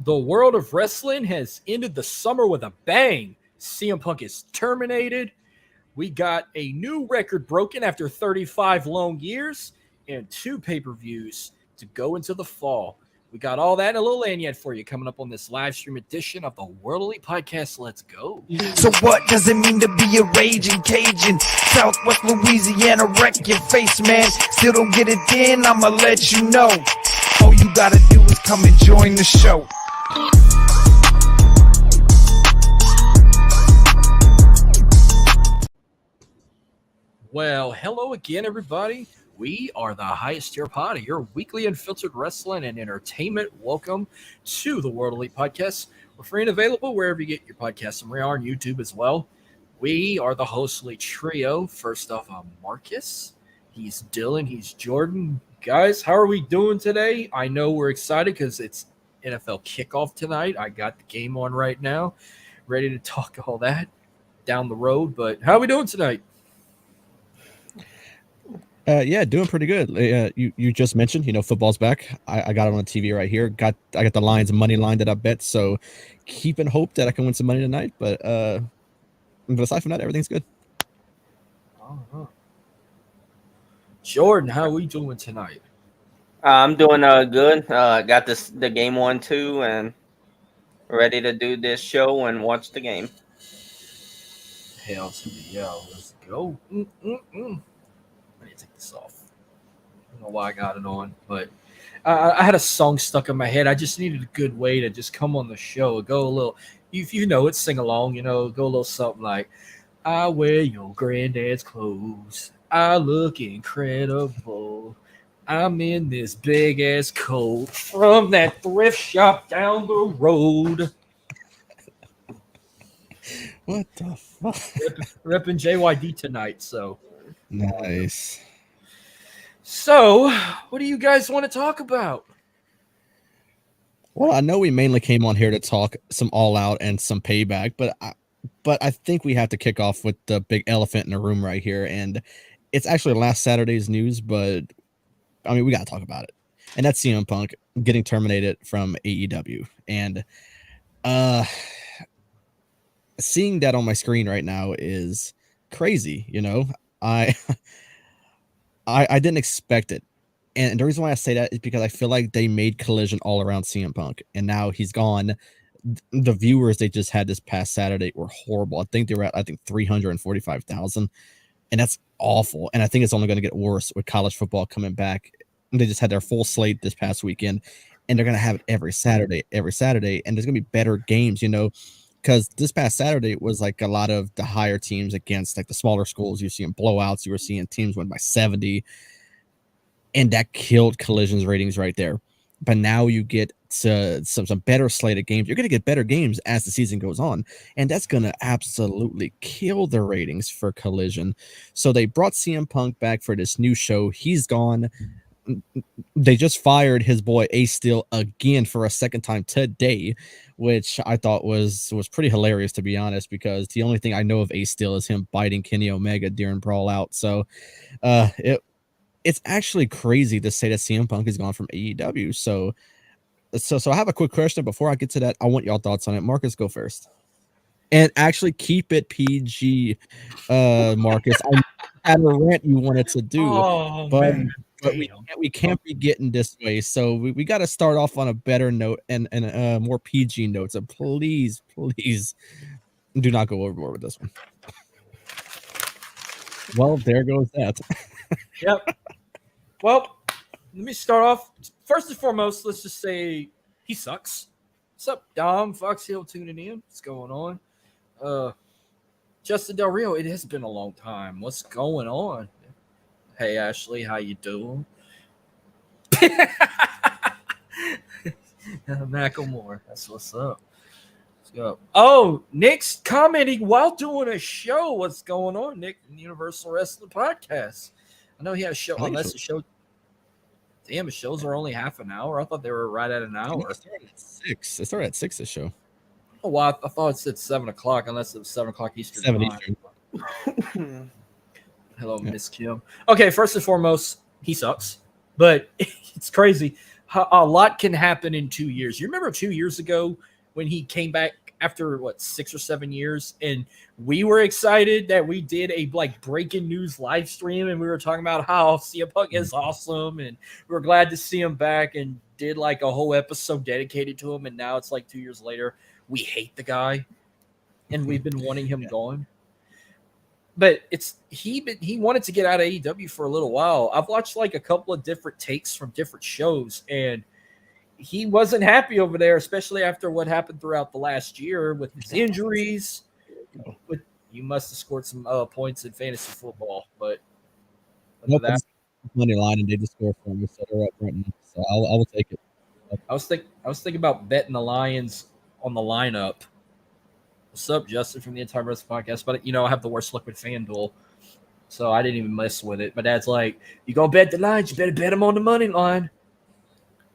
The world of wrestling has ended the summer with a bang. CM Punk is terminated. We got a new record broken after 35 long years and 2 pay-per-views to go into the fall. We got all that and a little lanyard for you coming up on this live stream edition of the World Elite Podcast. Let's go. So what does it mean to be a raging Cajun? Southwest Louisiana, wreck your face, man. Still don't get it in, I'ma let you know. All you gotta do is come and join the show. Well, hello again, everybody. We are the highest tier pod of your weekly unfiltered wrestling and entertainment. Welcome to the World Elite Podcast. We're free and available wherever you get your podcasts, and we are on YouTube as well. We are the Hostly Trio. First off, I'm Marcus. He's Dylan. He's Jordan. Guys, how are we doing today? I know we're excited because it's NFL kickoff tonight. I got the game on right now, ready to talk all that down the road. But how are we doing tonight? Yeah, doing pretty good. You just mentioned, football's back. I got it on the TV right here. I got the Lions money line that I bet. So keeping hope that I can win some money tonight. But aside from that, everything's good. Uh-huh. Jordan, how are we doing tonight? I'm doing good. Got the game on too, and ready to do this show and watch the game. Hell to the yo, let's go. I need to take this off. I don't know why I got it on, but I had a song stuck in my head. I just needed a good way to just come on the show. Go a little, if you know it, sing along, go a little something like, I wear your granddad's clothes. I look incredible. I'm in this big-ass coat from that thrift shop down the road. What the fuck? Repping JYD tonight, so. Nice. So, what do you guys want to talk about? Well, I know we mainly came on here to talk some All Out and some Payback, but I think we have to kick off with the big elephant in the room right here, and it's actually last Saturday's news, but I mean we got to talk about it, and that's CM Punk getting terminated from AEW, and seeing that on my screen right now is crazy. I didn't expect it. And the reason why I say that is because I feel like they made Collision all around CM Punk, and now he's gone. The viewers they just had this past Saturday were horrible. I think they were at 345,000, and that's awful. And I think it's only going to get worse with college football coming back. They just had their full slate this past weekend, and they're going to have it every Saturday, and there's going to be better games, because this past Saturday was like a lot of the higher teams against like the smaller schools. You're seeing blowouts. You were seeing teams win by 70, and that killed Collision's ratings right there. But now you get to some better slated games. You're going to get better games as the season goes on, and that's going to absolutely kill the ratings for Collision. So they brought CM Punk back for this new show. He's gone. They just fired his boy Ace Steel again for a second time today, which I thought was pretty hilarious, to be honest, because the only thing I know of Ace Steel is him biting Kenny Omega during Brawl Out. So it's actually crazy to say that CM Punk is gone from AEW. So I have a quick question before I get to that. I want y'all thoughts on it. Marcus, go first. And actually keep it PG, Marcus. I had a rant you wanted to do, but we can't be getting this way. So we got to start off on a better note and a more PG note. So please do not go overboard with this one. Well, there goes that. Yep. Well, let me start off. First and foremost, let's just say he sucks. What's up, Dom? Fox Hill tuning in. What's going on? Justin Del Rio, it has been a long time. What's going on? Hey, Ashley, how you doing? Macklemore, that's what's up. Let's go. Oh, Nick's commenting while doing a show. What's going on, Nick? Universal Wrestling Podcast. I know he has a show. Unless the show. Damn, the shows are only half an hour. I thought they were right at an hour. It started at 6. It started at 6. This show. Oh, well, I thought it said 7 o'clock, unless it was 7 o'clock Eastern 7 time. Eastern. Hello, Miss Kim. Okay, first and foremost, he sucks, but it's crazy. a lot can happen in 2 years. You remember 2 years ago when he came back after what 6 or 7 years, and we were excited that we did a like breaking news live stream, and we were talking about how CM Punk is awesome, and we were glad to see him back, and did like a whole episode dedicated to him. And now it's like 2 years later, we hate the guy, and we've been wanting him gone. But he wanted to get out of AEW for a little while. I've watched like a couple of different takes from different shows, and he wasn't happy over there, especially after what happened throughout the last year with his injuries. But you must have scored some points in fantasy football, but Nope, that money line and they just score for me, so they're up right now. So I will take it. I was thinking about betting the Lions on the lineup. What's up, Justin from the Entire Wrestling Podcast? But I have the worst luck with FanDuel, so I didn't even mess with it. My dad's like, "You gonna bet the Lions? You better bet them on the money line."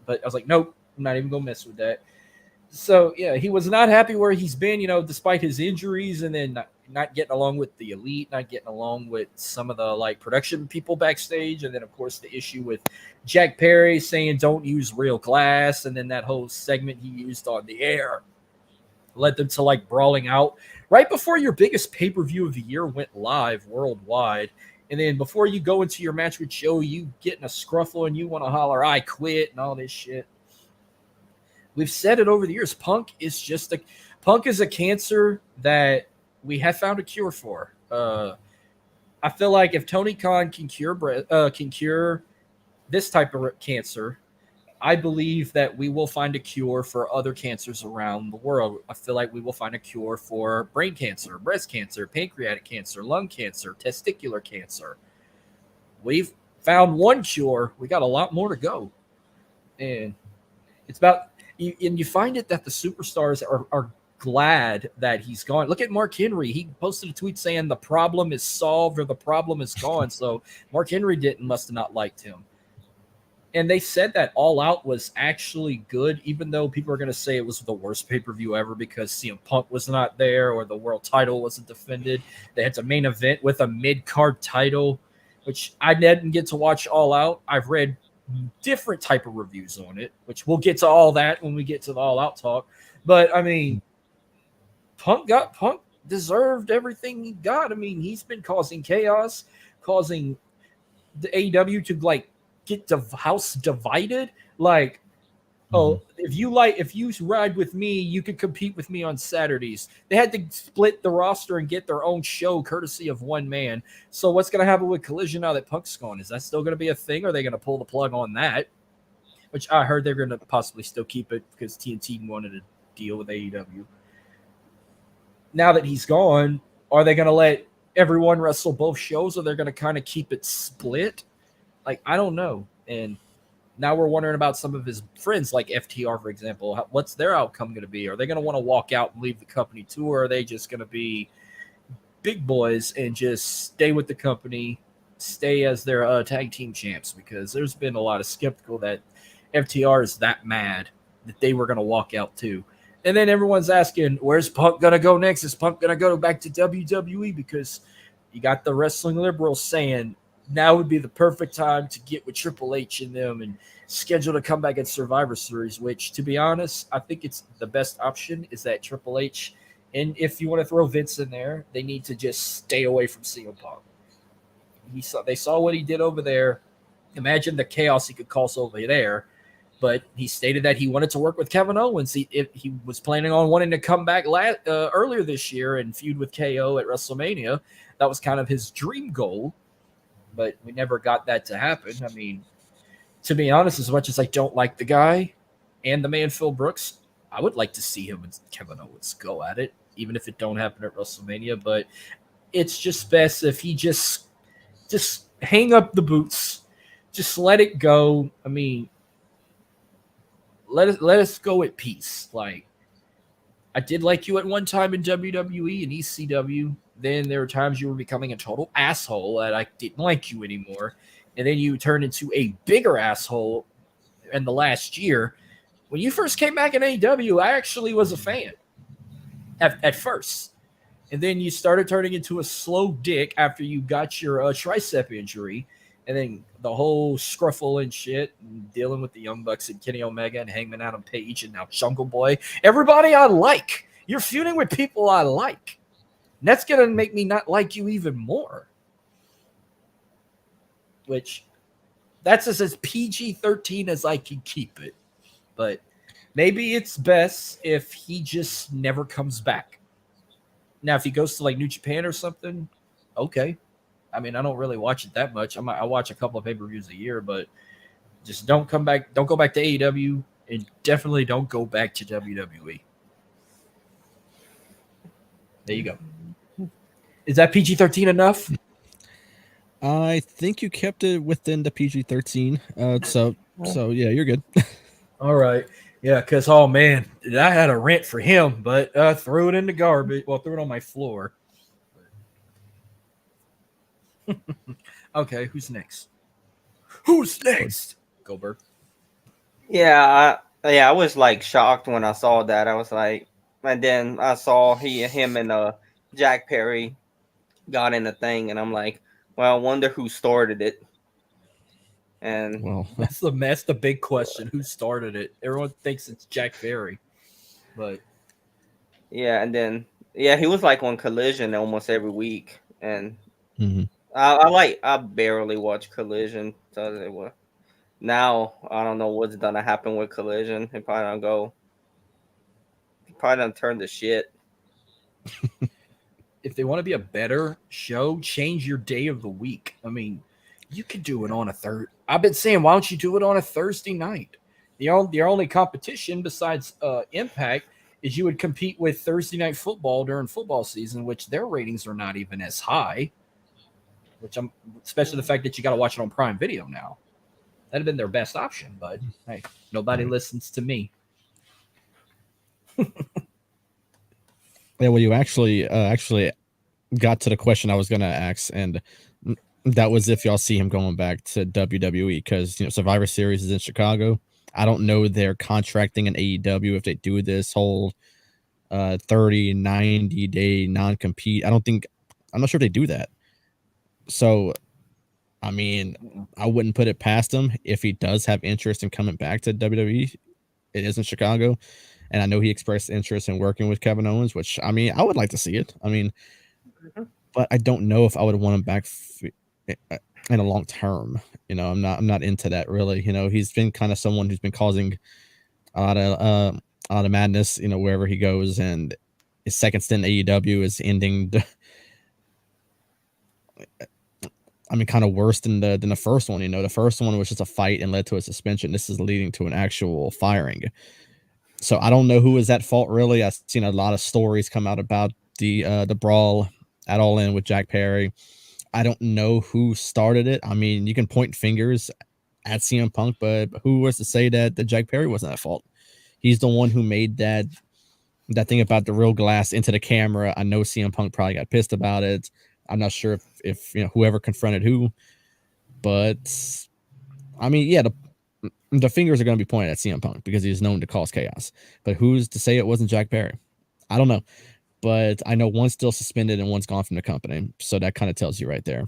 But I was like, "Nope, I'm not even gonna mess with that." So yeah, he was not happy where he's been, despite his injuries, and then not getting along with the elite, not getting along with some of the like production people backstage, and then of course the issue with Jack Perry saying don't use real glass, and then that whole segment he used on the air led them to like brawling out right before your biggest pay-per-view of the year went live worldwide. And then before you go into your match with Joe, you get in a scruffle and you want to holler, "I quit," and all this shit. We've said it over the years. Punk is a cancer that we have found a cure for. I feel like if Tony Khan can cure this type of cancer, I believe that we will find a cure for other cancers around the world. I feel like we will find a cure for brain cancer, breast cancer, pancreatic cancer, lung cancer, testicular cancer. We've found one cure. We got a lot more to go. And it's about, and you find it that the superstars are glad that he's gone. Look at Mark Henry. He posted a tweet saying the problem is solved or the problem is gone. So Mark Henry must have not liked him. And they said that All Out was actually good, even though people are going to say it was the worst pay-per-view ever because CM Punk was not there or the world title wasn't defended. They had to main event with a mid-card title, which I didn't get to watch All Out. I've read different type of reviews on it, which we'll get to all that when we get to the All Out talk. But, I mean, Punk deserved everything he got. I mean, he's been causing chaos, causing the AEW to, like, get the house divided. Like, if you ride with me, you could compete with me on Saturdays. They had to split the roster and get their own show courtesy of one man. So what's going to happen with Collision now that Punk's gone? Is that still going to be a thing? Or are they going to pull the plug on that? Which I heard they're going to possibly still keep it because TNT wanted a deal with AEW. Now that he's gone, are they going to let everyone wrestle both shows, or they're going to kind of keep it split? Like, I don't know. And now we're wondering about some of his friends, like FTR, for example. What's their outcome going to be? Are they going to want to walk out and leave the company too, or are they just going to be big boys and just stay with the company, stay as their tag team champs? Because there's been a lot of skeptical that FTR is that mad that they were going to walk out too. And then everyone's asking, where's Punk going to go next? Is Punk going to go back to WWE? Because you got the wrestling liberals saying, now would be the perfect time to get with Triple H and them and schedule to come back at Survivor Series, which, to be honest, I think it's the best option is that Triple H. And if you want to throw Vince in there, they need to just stay away from CM Punk. They saw what he did over there. Imagine the chaos he could cause over there. But he stated that he wanted to work with Kevin Owens. He was planning on wanting to come back earlier this year and feud with KO at WrestleMania. That was kind of his dream goal. But we never got that to happen. I mean, to be honest, as much as I don't like the guy and the man Phil Brooks, I would like to see him and Kevin Owens go at it, even if it don't happen at WrestleMania. But it's just best if he just hang up the boots, just let it go. I mean, let us go at peace. Like, I did like you at one time in WWE and ECW. Then there were times you were becoming a total asshole that I didn't like you anymore. And then you turned into a bigger asshole in the last year. When you first came back in AEW, I actually was a fan at first. And then you started turning into a slow dick after you got your tricep injury. And then the whole scruffle and shit, and dealing with the Young Bucks and Kenny Omega and Hangman Adam Page and now Jungle Boy. Everybody I like. You're feuding with people I like. And that's going to make me not like you even more. Which, that's as PG-13 as I can keep it. But maybe it's best if he just never comes back. Now, if he goes to like New Japan or something, okay. I mean, I don't really watch it that much. I watch a couple of pay-per-views a year, but just don't come back. Don't go back to AEW, and definitely don't go back to WWE. There you go. Is that PG-13 enough? I think you kept it within the PG-13. So yeah, you're good. All right. Yeah, because, oh, man, I had a rant for him, but threw it in the garbage. Well, threw it on my floor. Okay, who's next? Who's next? Goldberg. Yeah, I was like shocked when I saw that. I was like, and then I saw him and Jack Perry got in a thing, and I'm like, well, I wonder who started it. And Well, that's the big question. Who started it? Everyone thinks it's Jack Perry, but yeah, and then he was like on Collision almost every week, and mhm. I barely watch Collision, so it was. Now I don't know what's gonna happen with Collision. It probably don't turn to shit. if they want to be a better show, change your day of the week. I mean, you could do it on a third. I've been saying, why don't you do it on a Thursday night? The only competition besides Impact is you would compete with Thursday Night Football during football season, which their ratings are not even as high. Especially the fact that you got to watch it on Prime Video now. That'd have been their best option, but hey, nobody listens to me. Yeah, well, you actually got to the question I was going to ask, and that was if y'all see him going back to WWE, because Survivor Series is in Chicago. I don't know they're contracting an AEW if they do this whole 30, 90 day non-compete. I'm not sure if they do that. So, I mean, I wouldn't put it past him if he does have interest in coming back to WWE. It is in Chicago. And I know he expressed interest in working with Kevin Owens, which, I mean, I would like to see it. I mean, but I don't know if I would want him back in a long term. I'm not into that really. He's been kind of someone who's been causing a lot of madness, wherever he goes, and his second stint in AEW is ending. I mean, kind of worse than the first one. The first one was just a fight and led to a suspension. This is leading to an actual firing. So I don't know who is at fault really. I've seen a lot of stories come out about the brawl at All In with Jack Perry. I don't know who started it. I mean, you can point fingers at CM Punk, but who was to say that Jack Perry wasn't at fault? He's the one who made that thing about the real glass into the camera. I know CM Punk probably got pissed about it. I'm not sure if whoever confronted who, but I mean, yeah, the fingers are going to be pointed at CM Punk because he's known to cause chaos. But who's to say it wasn't Jack Perry? I don't know. But I know one's still suspended and one's gone from the company. So that kind of tells you right there.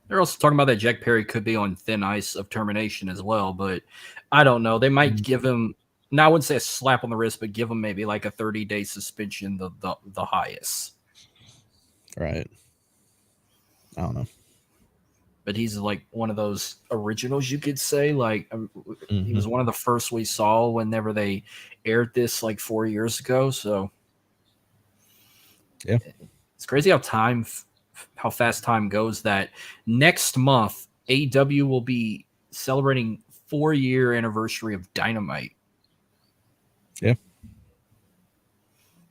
They're also talking about that Jack Perry could be on thin ice of termination as well. But I don't know. They might give him, now I wouldn't say a slap on the wrist, but give him maybe like a 30-day suspension, the highest. Right. I don't know. But he's like one of those originals, you could say. Like he was one of the first we saw whenever they aired this like 4 years ago. So yeah, it's crazy how fast time goes. That next month AEW will be celebrating 4-year anniversary of Dynamite. Yeah,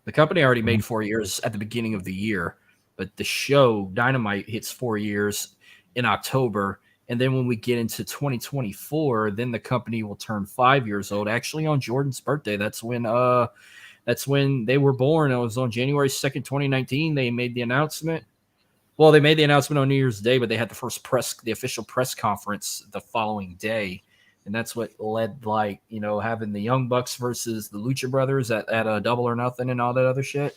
the company already made 4 years at the beginning of the year, but the show Dynamite hits 4 years in October. And then when we get into 2024, then the company will turn 5 years old. Actually, on Jordan's birthday, that's when they were born. It was on January 2nd, 2019. They made the announcement. Well, they made the announcement on New Year's Day, but they had the official press conference the following day. And that's what led, having the Young Bucks versus the Lucha Brothers at a Double or Nothing and all that other shit.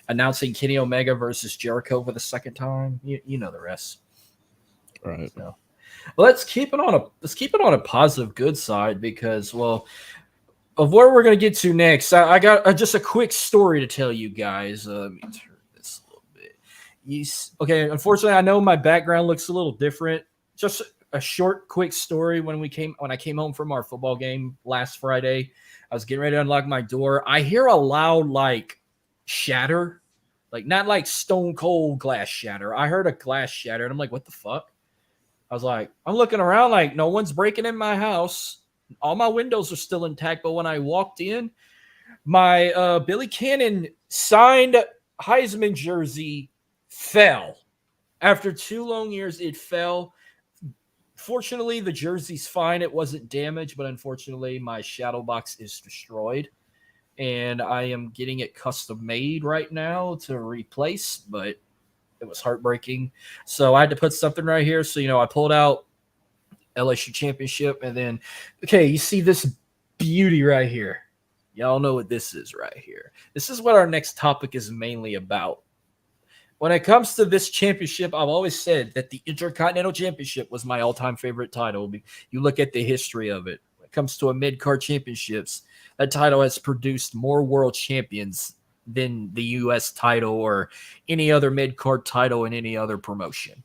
Announcing Kenny Omega versus Jericho for the second time. You know the rest. Right. So let's keep it on a positive, good side because, well, of where we're gonna get to next, I got just a quick story to tell you guys. Let me turn this a little bit. Okay, unfortunately, I know my background looks a little different. Just a short, quick story. When I came home from our football game last Friday, I was getting ready to unlock my door. I hear a loud like shatter, like not like stone cold glass shatter. I heard a glass shatter, and I'm like, "What the fuck?" I was like, I'm looking around like no one's breaking in my house. All my windows are still intact. But when I walked in, my Billy Cannon signed Heisman jersey fell. After 2 long years, it fell. Fortunately, the jersey's fine. It wasn't damaged, but unfortunately, my shadow box is destroyed. And I am getting it custom made right now to replace, but it was heartbreaking. So I had to put something right here. So, I pulled out LSU championship. And then, okay, you see this beauty right here. Y'all know what this is right here. This is what our next topic is mainly about. When it comes to this championship, I've always said that the Intercontinental Championship was my all-time favorite title. You look at the history of it. When it comes to a mid-card championships, that title has produced more world champions than the U.S. title or any other mid-card title in any other promotion.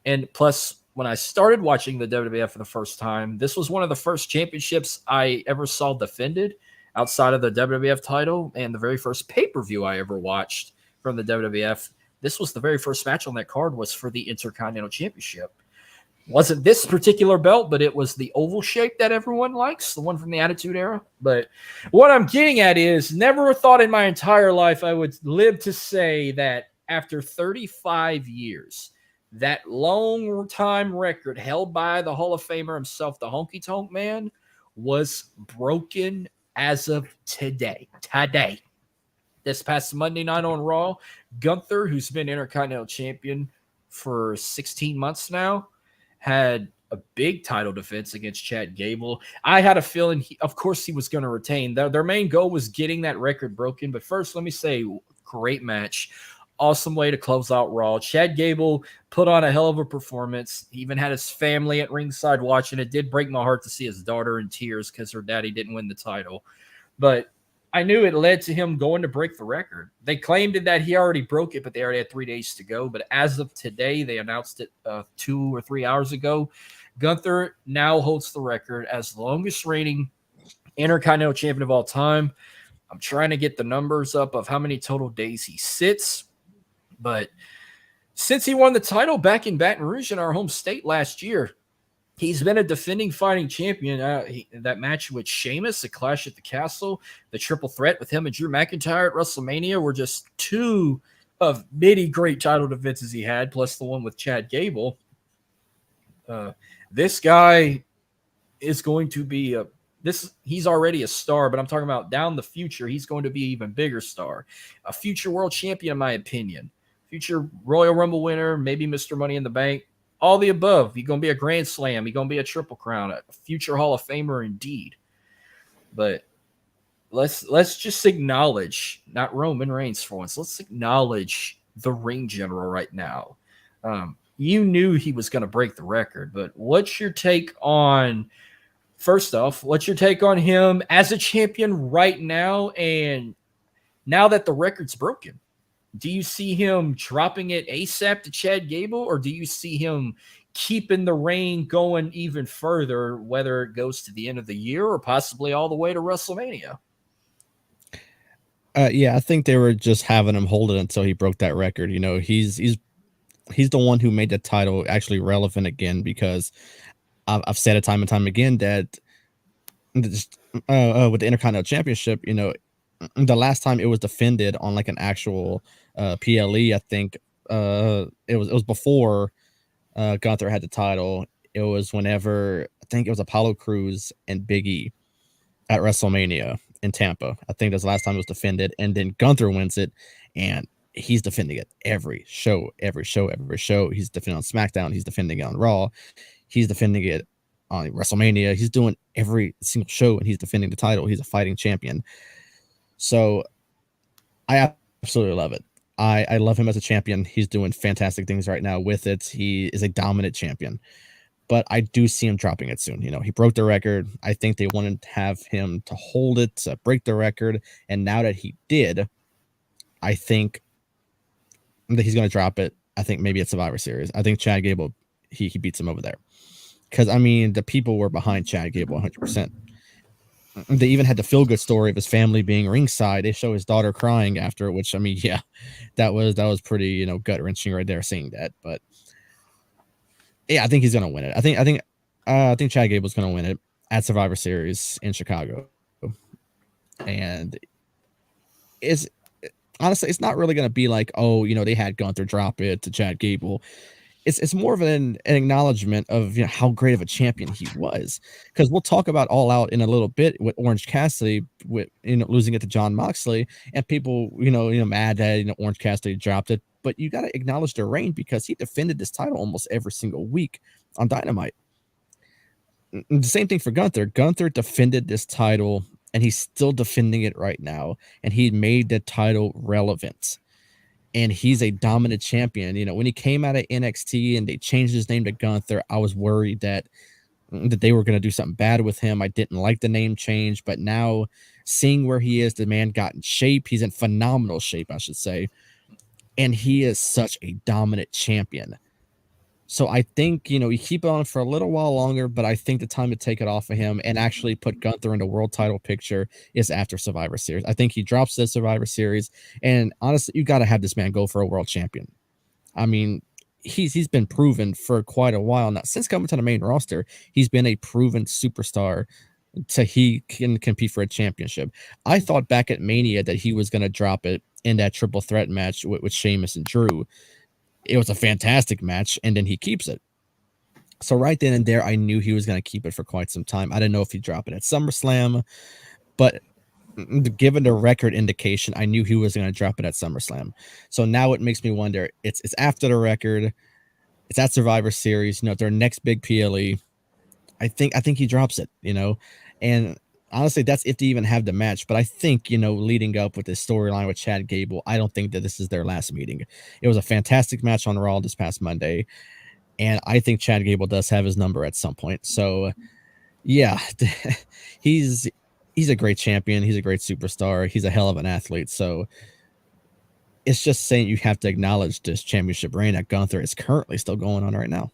And plus, when I started watching the WWF for the first time, this was one of the first championships I ever saw defended outside of the WWF title, and the very first pay-per-view I ever watched from the WWF. This was the very first match on that card was for the Intercontinental Championship. Wasn't this particular belt, but it was the oval shape that everyone likes, the one from the Attitude Era. But what I'm getting at is never thought in my entire life I would live to say that after 35 years, that long time record held by the Hall of Famer himself, the Honky Tonk Man, was broken as of today. This past Monday night on Raw, Gunther, who's been Intercontinental Champion for 16 months now, had a big title defense against Chad Gable. I had a feeling, of course, he was going to retain. Their main goal was getting that record broken. But first, let me say, great match. Awesome way to close out Raw. Chad Gable put on a hell of a performance. He even had his family at ringside watching. It did break my heart to see his daughter in tears because her daddy didn't win the title. But I knew it led to him going to break the record. They claimed that he already broke it, but they already had 3 days to go. But as of today, they announced it 2 or 3 hours ago. Gunther now holds the record as the longest reigning Intercontinental Champion of all time. I'm trying to get the numbers up of how many total days he sits. But since he won the title back in Baton Rouge in our home state last year, he's been a defending fighting champion. That match with Sheamus, the Clash at the Castle, the triple threat with him and Drew McIntyre at WrestleMania were just 2 of many great title defenses he had, plus the one with Chad Gable. This guy is going to be he's already a star, but I'm talking about down the future, he's going to be an even bigger star. A future world champion, in my opinion. Future Royal Rumble winner, maybe Mr. Money in the Bank. All the above. He's going to be a Grand Slam. He's going to be a Triple Crown, a future Hall of Famer indeed. But let's just acknowledge, not Roman Reigns for once, let's acknowledge the ring general right now. You knew he was going to break the record, but what's your take on, first off, what's your take on him as a champion right now and now that the record's broken? Do you see him dropping it ASAP to Chad Gable, or do you see him keeping the reign going even further, whether it goes to the end of the year or possibly all the way to WrestleMania? Yeah, I think they were just having him hold it until he broke that record. He's the one who made the title actually relevant again, because I've said it time and time again that with the Intercontinental Championship, the last time it was defended on like an actual PLE, I think it was before Gunther had the title. It was whenever, I think it was Apollo Crews and Big E at WrestleMania in Tampa. I think that's the last time it was defended, and then Gunther wins it, and he's defending it every show. He's defending on SmackDown. He's defending it on Raw. He's defending it on WrestleMania. He's doing every single show, and he's defending the title. He's a fighting champion. So I absolutely love it. I love him as a champion. He's doing fantastic things right now with it. He is a dominant champion. But I do see him dropping it soon. You know, he broke the record. I think they wanted to have him to hold it, to break the record. And now that he did, I think that he's going to drop it. I think maybe at Survivor Series. I think Chad Gable, he beats him over there. Because, I mean, the people were behind Chad Gable 100%. They even had the feel-good story of his family being ringside. They show his daughter crying after, which, I mean, yeah, that was pretty, you know, gut-wrenching right there seeing that. But yeah, I think he's gonna win it. I think Chad Gable's gonna win it at Survivor Series in Chicago. And it's honestly, it's not really gonna be like, oh, you know, they had Gunther drop it to Chad Gable. It's more of an acknowledgement of, you know, how great of a champion he was. Because we'll talk about All Out in a little bit with Orange Cassidy, with, you know, losing it to John Moxley, and people, you know, mad that, you know, Orange Cassidy dropped it. But you got to acknowledge the reign, because he defended this title almost every single week on Dynamite. The same thing for Gunther. Gunther defended this title, and he's still defending it right now, and he made the title relevant. And he's a dominant champion. You know, when he came out of NXT and they changed his name to Gunther, I was worried that they were going to do something bad with him. I didn't like the name change, but now seeing where he is, the man got in shape. He's in phenomenal shape, I should say. And he is such a dominant champion. So I think, you know, you keep it on for a little while longer, but I think the time to take it off of him and actually put Gunther in the world title picture is after Survivor Series. I think he drops the Survivor Series, and honestly, you got to have this man go for a world champion. I mean, he's been proven for quite a while now. Since coming to the main roster, he's been a proven superstar. He can compete for a championship. I thought back at Mania that he was going to drop it in that triple threat match with Sheamus and Drew. It was a fantastic match, and then he keeps it. So right then and there, I knew he was going to keep it for quite some time. I didn't know if he'd drop it at SummerSlam, but given the record indication, I knew he was going to drop it at SummerSlam. So now it makes me wonder, it's after the record, it's at Survivor Series, you know, their next big PLE. I think he drops it, you know, and honestly, that's if they even have the match. But I think, you know, leading up with this storyline with Chad Gable, I don't think that this is their last meeting. It was a fantastic match on Raw this past Monday, and I think Chad Gable does have his number at some point. So, yeah, he's a great champion. He's a great superstar. He's a hell of an athlete. So it's just saying you have to acknowledge this championship reign that Gunther is currently still going on right now.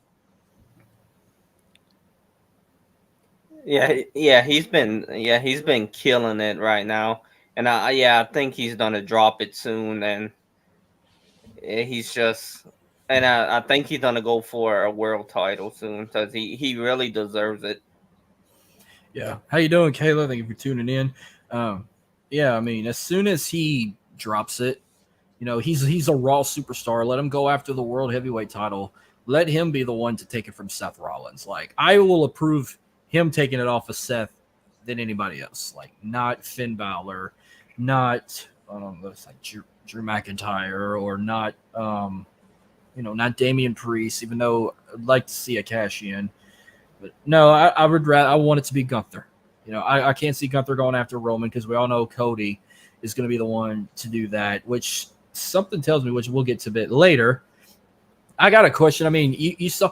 Yeah, he's been killing it right now, and I think he's gonna drop it soon, and he's just, and I think he's gonna go for a world title soon, because he really deserves it. Yeah, how you doing, Kayla? Thank you for tuning in. Yeah, I mean, as soon as he drops it, you know, he's a Raw superstar. Let him go after the world heavyweight title. Let him be the one to take it from Seth Rollins. Like, I will approve him taking it off of Seth than anybody else. Like, not Finn Balor, not it's like Drew McIntyre, or not you know, not Damian Priest, even though I'd like to see a cash in. But no, I would rather, I want it to be Gunther. You know, I can't see Gunther going after Roman, because we all know Cody is going to be the one to do that, which something tells me, which we'll get to a bit later. I got a question. I mean, you saw,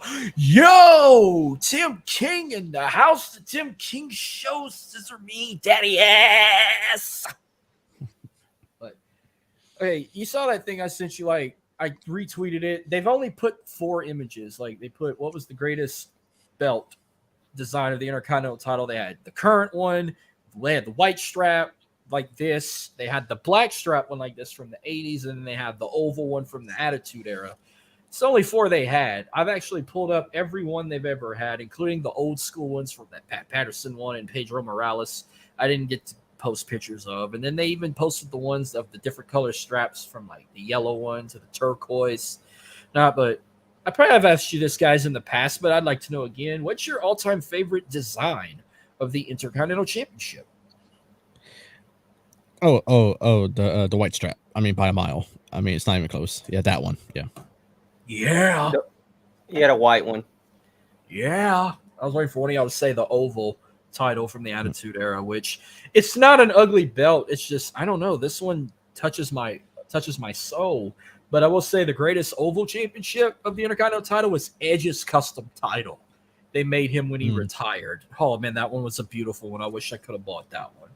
Tim King in the house. The Tim King show, scissor me, daddy ass. But okay, you saw that thing I sent you. Like, I retweeted it. They've only put 4 images. Like, they put what was the greatest belt design of the Intercontinental title. They had the current one. They had the white strap like this. They had the black strap one like this from the 80s, and then they had the oval one from the Attitude Era. It's only 4 they had. I've actually pulled up every one they've ever had, including the old school ones from that Pat Patterson one and Pedro Morales. I didn't get to post pictures of. And then they even posted the ones of the different color straps, from like the yellow one to the turquoise. But I probably have asked you this, guys, in the past, but I'd like to know again, what's your all-time favorite design of the Intercontinental Championship? The white strap. I mean, by a mile. I mean, it's not even close. Yeah, that one. Yeah. Yeah. He had a white one. Yeah. I was waiting for one of y'all to say the oval title from the Attitude Era, which it's not an ugly belt. It's just, I don't know. This one touches my touches my soul. But I will say the greatest Oval Championship of the Intercontinental title was Edge's custom title. They made him when he retired. Oh, man, that one was a beautiful one. I wish I could have bought that one.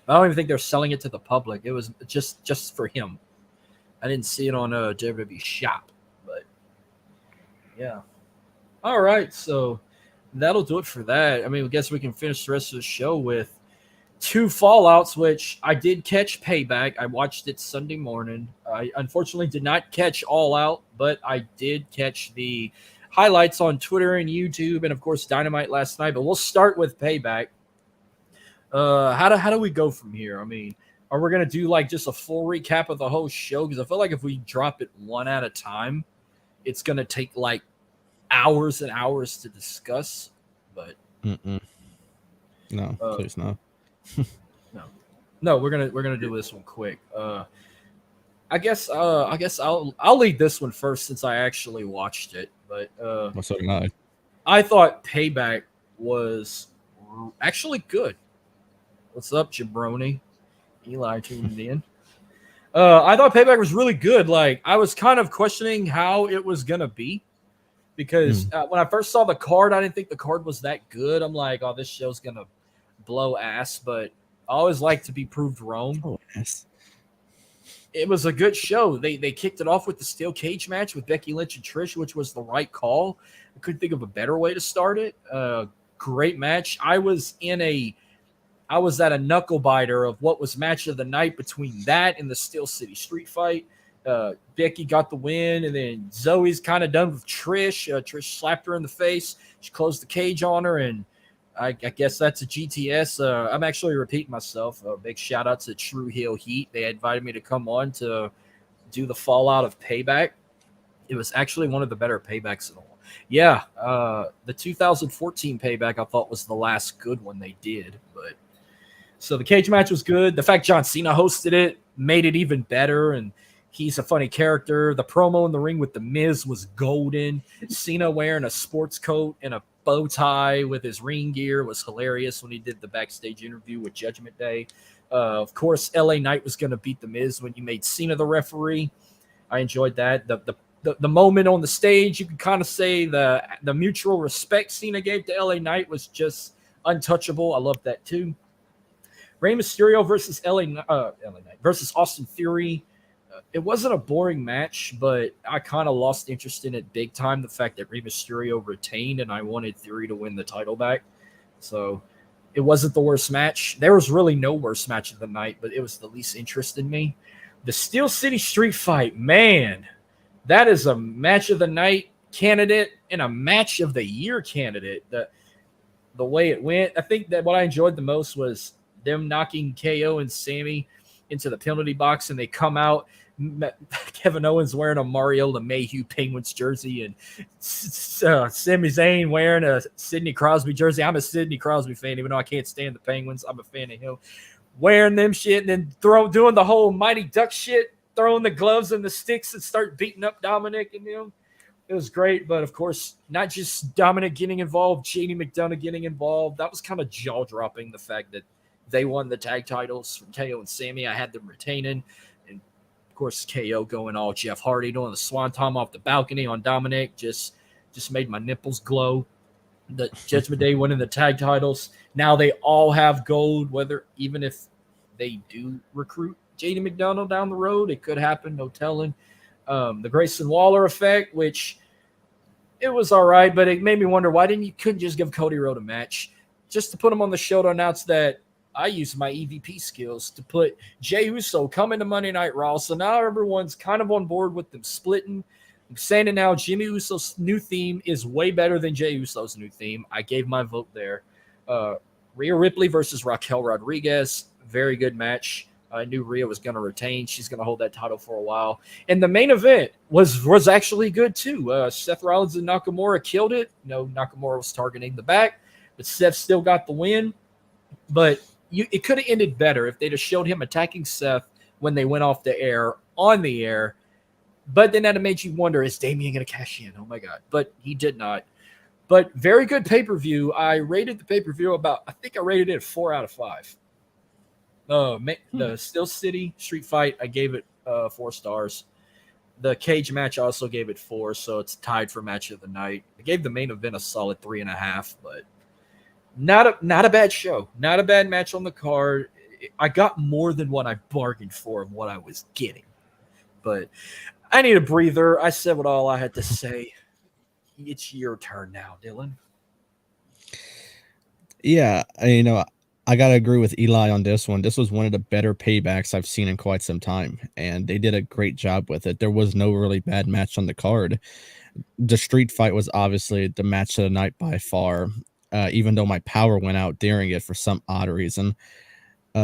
I don't even think they're selling it to the public. It was just for him. I didn't see it on a WWE shop. But, yeah. All right, so that'll do it for that. I mean, I guess we can finish the rest of the show with 2 fallouts, which I did catch Payback. I watched it Sunday morning. I unfortunately did not catch All Out, but I did catch the highlights on Twitter and YouTube, and of course Dynamite last night. But we'll start with Payback. How do we go from here? I mean, are we gonna do like just a full recap of the whole show? Because I feel like if we drop it one at a time, it's gonna take like hours and hours to discuss. But no, please no. No, we're gonna do this one quick. I guess I'll lead this one first since I actually watched it. But So did I. I thought Payback was actually good. What's up, Jabroni? Eli tuned in. I thought Payback was really good. Like, I was kind of questioning how it was gonna be because when I first saw the card, I didn't think the card was that good. I'm like, oh, this show's gonna blow ass, but I always like to be proved wrong. Oh, yes. It was a good show. They kicked it off with the steel cage match with Becky Lynch and Trish, which was the right call. I couldn't think of a better way to start it. Great match. I was at a knuckle biter of what was match of the night between that and the Steel City Street Fight. Becky got the win, and then Zoe's kind of done with Trish. Trish slapped her in the face. She closed the cage on her, and I guess that's a GTS. I'm actually repeating myself. A big shout out to True Heel Heat. They invited me to come on to do the fallout of Payback. It was actually one of the better Paybacks in a while. Yeah, the 2014 Payback I thought was the last good one they did. But so the cage match was good. The fact John Cena hosted it made it even better, and he's a funny character. The promo in the ring with The Miz was golden. Cena wearing a sports coat and a bow tie with his ring gear was hilarious when he did the backstage interview with Judgment Day. Of course, LA Knight was going to beat The Miz when you made Cena the referee. I enjoyed that. The moment on the stage, you could kind of say the mutual respect Cena gave to LA Knight was just untouchable. I love that too. Rey Mysterio versus LA Knight versus Austin Theory. It wasn't a boring match, but I kind of lost interest in it big time. The fact that Rey Mysterio retained and I wanted Theory to win the title back. So it wasn't the worst match. There was really no worst match of the night, but it was the least interest in me. The Steel City Street Fight, man, that is a match of the night candidate and a match of the year candidate. The way it went, I think that what I enjoyed the most was them knocking KO and Sammy into the penalty box, and they come out. Kevin Owens wearing a Mario LeMahieu Penguins jersey, and Sami Zayn wearing a Sidney Crosby jersey. I'm a Sidney Crosby fan, even though I can't stand the Penguins. I'm a fan of him. Wearing them shit, and then doing the whole Mighty Duck shit, throwing the gloves and the sticks and start beating up Dominic and them. It was great, but of course, not just Dominic getting involved, JD McDonough getting involved. That was kind of jaw-dropping, the fact that they won the tag titles from KO and Sammy. I had them retaining. And, of course, KO going all Jeff Hardy, doing the swanton off the balcony on Dominic. Just made my nipples glow. The Judgment Day winning the tag titles. Now they all have gold, even if they do recruit JD McDonough down the road. It could happen, no telling. The Grayson Waller effect, which it was all right, but it made me wonder why couldn't just give Cody Rhodes a match just to put him on the show to announce that I used my EVP skills to put Jey Uso coming to Monday Night Raw. So now everyone's kind of on board with them splitting. I'm saying it now, Jimmy Uso's new theme is way better than Jey Uso's new theme. I gave my vote there. Rhea Ripley versus Raquel Rodriguez. Very good match. I knew Rhea was going to retain. She's going to hold that title for a while. And the main event was actually good too. Seth Rollins and Nakamura killed it. Nakamura was targeting the back, but Seth still got the win. But it could have ended better if they'd have showed him attacking Seth when they went off the air, on the air. But then that made you wonder, is Damian going to cash in? Oh, my God. But he did not. But very good pay-per-view. I rated the pay-per-view I think I rated it 4 out of 5. The Steel City Street Fight, I gave it 4 stars. The cage match, I also gave it 4, so it's tied for match of the night. I gave the main event a solid 3.5, but not a bad show. Not a bad match on the card. I got more than what I bargained for and what I was getting. But I need a breather. I said what all I had to say. It's your turn now, Dylan. Yeah, I gotta agree with Eli on this one. This was one of the better paybacks I've seen in quite some time, and they did a great job with it. There was no really bad match on the card. The street fight was obviously the match of the night by far, even though my power went out during it for some odd reason.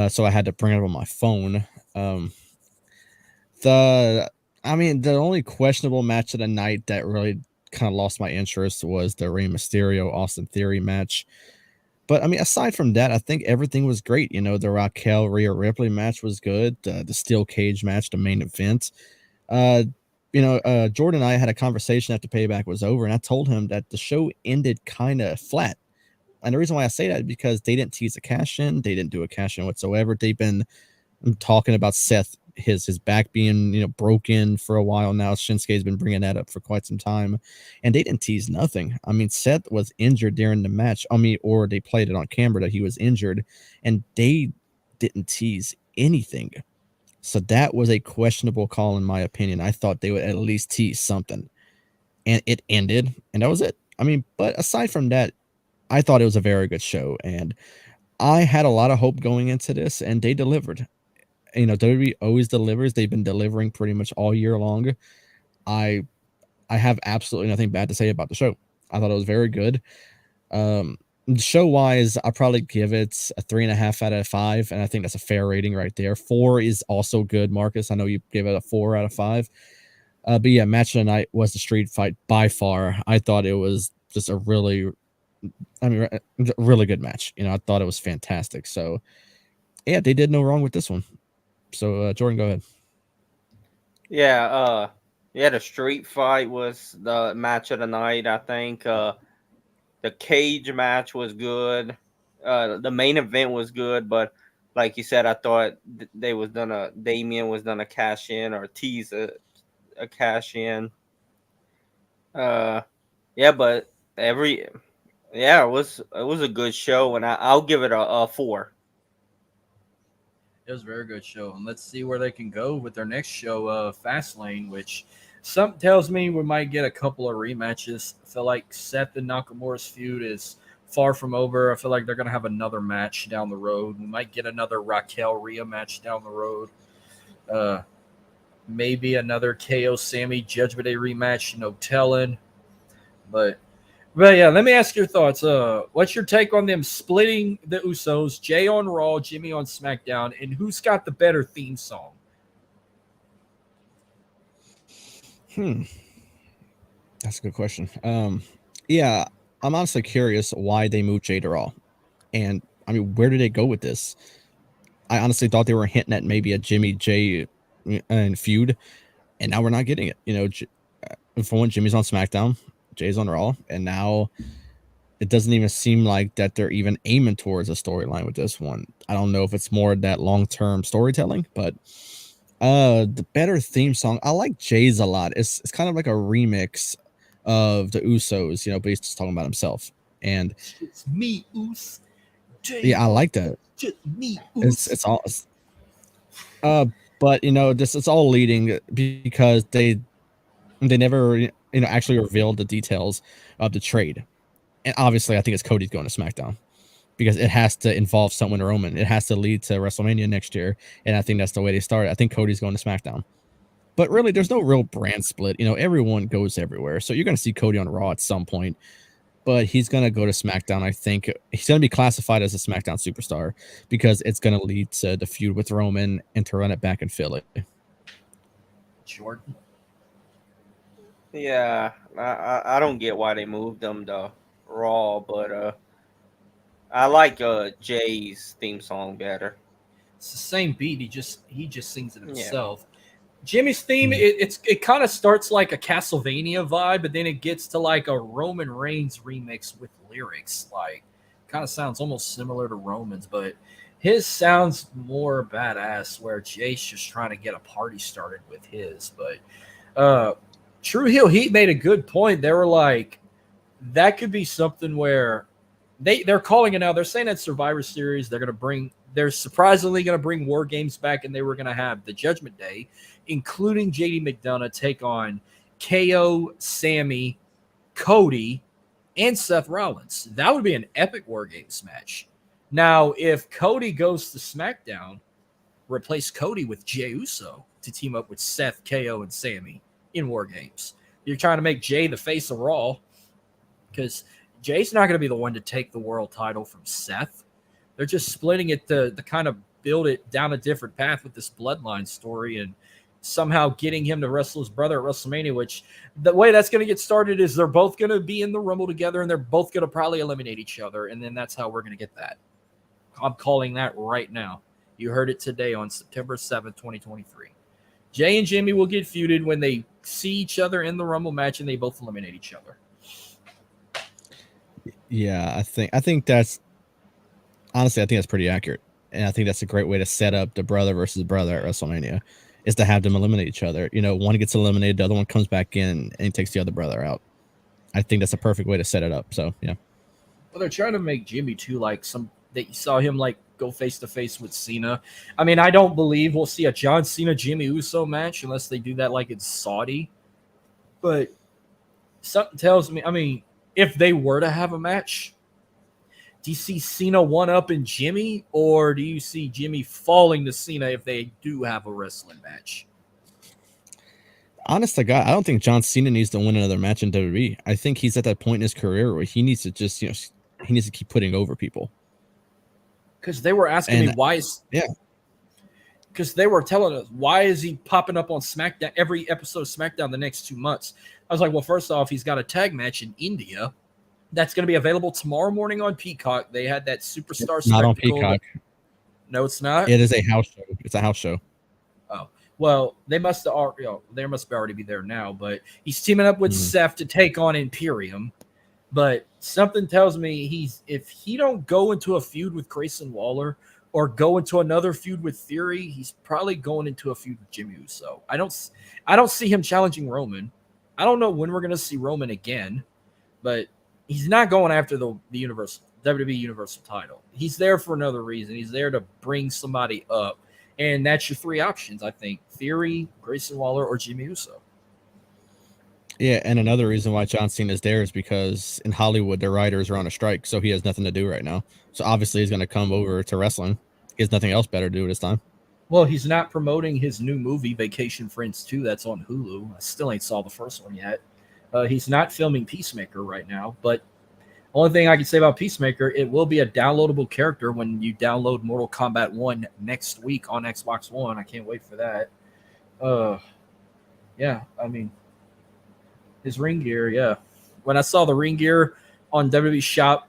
So I had to bring it up on my phone. The only questionable match of the night that really kind of lost my interest was the Rey Mysterio Austin Theory match. But I mean, aside from that, I think everything was great. The Raquel Rhea Ripley match was good. The steel cage match, the main event. Jordan and I had a conversation after Payback was over, and I told him that the show ended kind of flat. And the reason why I say that is because they didn't tease a cash in. They didn't do a cash in whatsoever. They've been talking about Seth, his back being broken for a while now. Shinsuke's been bringing that up for quite some time, and they didn't tease nothing. I mean, Seth was injured during the match. Or they played it on camera that he was injured, and they didn't tease anything. So that was a questionable call in my opinion. I thought they would at least tease something, and it ended, and that was it. But aside from that, I thought it was a very good show, and I had a lot of hope going into this, and they delivered. WWE always delivers. They've been delivering pretty much all year long. I have absolutely nothing bad to say about the show. I thought it was very good. Show wise, I'll probably give it a 3.5 out of 5, and I think that's a fair rating right there. 4 is also good, Marcus. I know you gave it a 4 out of 5. But yeah, match of the night was the street fight by far. I thought it was just a really good match. I thought it was fantastic. So yeah, they did no wrong with this one. So Jordan, go ahead. Yeah, the street fight was the match of the night. I think the cage match was good. The main event was good, but like you said, I thought Damien was gonna cash in or tease a cash in. But it was a good show, and I'll give it a 4. It was a very good show, and let's see where they can go with their next show, Fastlane, which something tells me we might get a couple of rematches. I feel like Seth and Nakamura's feud is far from over. I feel like they're going to have another match down the road. We might get another Raquel Rhea match down the road. Maybe another KO Sammy Judgment Day rematch, no telling. But yeah, let me ask your thoughts. What's your take on them splitting the Usos, Jay on Raw, Jimmy on SmackDown, and who's got the better theme song? That's a good question. Yeah, I'm honestly curious why they moved Jay to Raw, and where did they go with this? I honestly thought they were hinting at maybe a Jimmy Jay and feud, and now we're not getting it. For one, Jimmy's on SmackDown, Jay's on Raw, and now it doesn't even seem like that they're even aiming towards a storyline with this one. I don't know if it's more that long-term storytelling, but the better theme song, I like Jay's a lot. It's kind of like a remix of the Usos, but he's just talking about himself. And it's me, Us. Jay, yeah, I like that. Just me, Us. It's all but this is all leading because they never actually revealed the details of the trade. And obviously I think it's Cody's going to SmackDown because it has to involve someone Roman. It has to lead to WrestleMania next year, and I think that's the way they started. I think Cody's going to SmackDown. But really, there's no real brand split. Everyone goes everywhere. So you're going to see Cody on Raw at some point, but he's going to go to SmackDown. I think he's going to be classified as a SmackDown superstar because it's going to lead to the feud with Roman and to run it back in Philly. Jordan? Yeah, I don't get why they moved them to Raw, but I like Jay's theme song better. It's the same beat. He just sings it himself. Yeah. Jimmy's theme, it kind of starts like a Castlevania vibe, but then it gets to like a Roman Reigns remix with lyrics. Like, kind of sounds almost similar to Roman's, but His sounds more badass, where Jay's just trying to get a party started with his. But True Heel Heat made a good point. They were like, that could be something where they're calling it now. They're saying that Survivor Series, they're surprisingly going to bring War Games back, and they were going to have the Judgment Day, including JD McDonough, take on KO, Sammy, Cody, and Seth Rollins. That would be an epic War Games match. Now, if Cody goes to SmackDown, replace Cody with Jey Uso to team up with Seth, KO, and Sammy in War Games. You're trying to make Jey the face of Raw, because Jay's not going to be the one to take the world title from Seth. They're just splitting it to kind of build it down a different path with this bloodline story, and somehow getting him to wrestle his brother at WrestleMania, which the way that's going to get started is they're both going to be in the Rumble together, and they're both going to probably eliminate each other, and then that's how we're going to get that. I'm calling that right now. You heard it today on September 7th, 2023. Jay and Jimmy will get feuded when they see each other in the Rumble match and they both eliminate each other. Yeah, I think that's honestly, I think that's pretty accurate. And I think that's a great way to set up the brother versus brother at WrestleMania, is to have them eliminate each other. You know, one gets eliminated, the other one comes back in and takes the other brother out. I think that's a perfect way to set it up. So, yeah. Well, they're trying to make Jimmy too, like that you saw him like go face to face with Cena. I mean, I don't believe we'll see a John Cena Jimmy Uso match unless they do that like it's Saudi. But something tells me, I mean, if they were to have a match, do you see Cena one up in Jimmy, or do you see Jimmy falling to Cena if they do have a wrestling match? Honest to God, I don't think John Cena needs to win another match in WWE. I think he's at that point in his career where he needs to just, he needs to keep putting over people. Because they were asking me why is because they were telling us, why is he popping up on SmackDown every episode of SmackDown the next 2 months? I was like, well, first off, he's got a tag match in India that's going to be available tomorrow morning on Peacock. They had that superstar spectacle. Not on Peacock. No, it's not. It is a house show. It's a house show. Oh, well, they must have already be there now. But he's teaming up with Seth to take on Imperium. But something tells me if he don't go into a feud with Grayson Waller or go into another feud with Theory, he's probably going into a feud with Jimmy Uso. I don't see him challenging Roman. I don't know when we're going to see Roman again, but he's not going after the WWE Universal title. He's there for another reason. He's there to bring somebody up, and that's your three options, I think: Theory, Grayson Waller, or Jimmy Uso. Yeah, and another reason why John Cena is there is because in Hollywood, the writers are on a strike, so he has nothing to do right now. So obviously he's going to come over to wrestling. He has nothing else better to do this time. Well, he's not promoting his new movie, Vacation Friends 2, that's on Hulu. I still ain't saw the first one yet. He's not filming Peacemaker right now, but only thing I can say about Peacemaker, it will be a downloadable character when you download Mortal Kombat 1 next week on Xbox One. I can't wait for that. Yeah, I mean, his ring gear, yeah. When I saw the ring gear on WWE Shop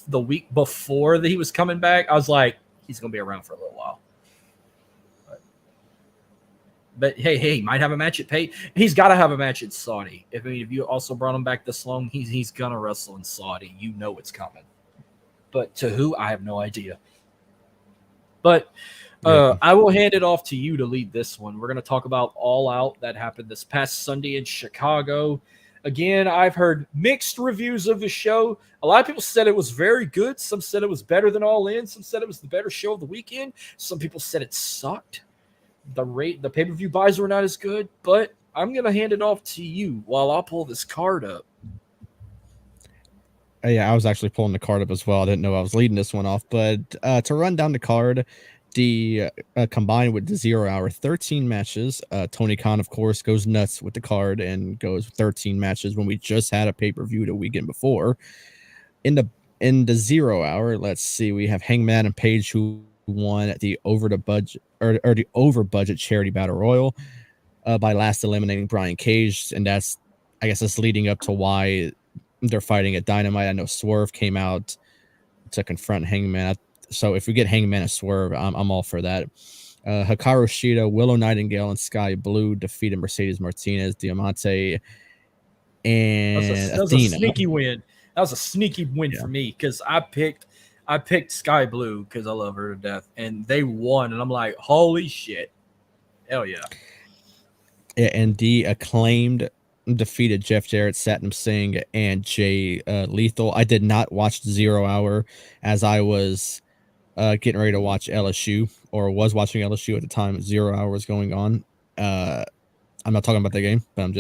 the week before that he was coming back, I was like, he's going to be around for a little while. But hey, he might have a match at Pay. He's got to have a match at Saudi. If you also brought him back this long, he's going to wrestle in Saudi. You know it's coming. But to who, I have no idea. But I will hand it off to you to lead this one. We're going to talk about All Out that happened this past Sunday in Chicago. Again, I've heard mixed reviews of the show. A lot of people said it was very good. Some said it was better than All In. Some said it was the better show of the weekend. Some people said it sucked. The pay-per-view buys were not as good, but I'm going to hand it off to you while I'll pull this card up. Yeah, I was actually pulling the card up as well. I didn't know I was leading this one off, but to run down the card, the combined with the 0 hour, 13 matches. Tony Khan, of course, goes nuts with the card and goes 13 matches when we just had a pay-per-view the weekend before. In the 0 hour, let's see, we have Hangman and Page who won at the over budget charity battle royal by last eliminating Brian Cage, and that's, I guess, that's leading up to why they're fighting at Dynamite. I know Swerve came out to confront Hangman, so if we get Hangman and Swerve, I'm all for that. Hikaru Shida, Willow Nightingale, and Sky Blue defeated Mercedes Martinez, Diamante, and that was a sneaky win. That was a sneaky win for me because I I picked Sky Blue because I love her to death, and they won, and I'm like, holy shit, hell yeah! And the Acclaimed defeated Jeff Jarrett, Satnam Singh, and Jay Lethal. I did not watch 0 Hour as I was getting ready to watch LSU, or was watching LSU at the time 0 Hour was going on. I'm not talking about the game, but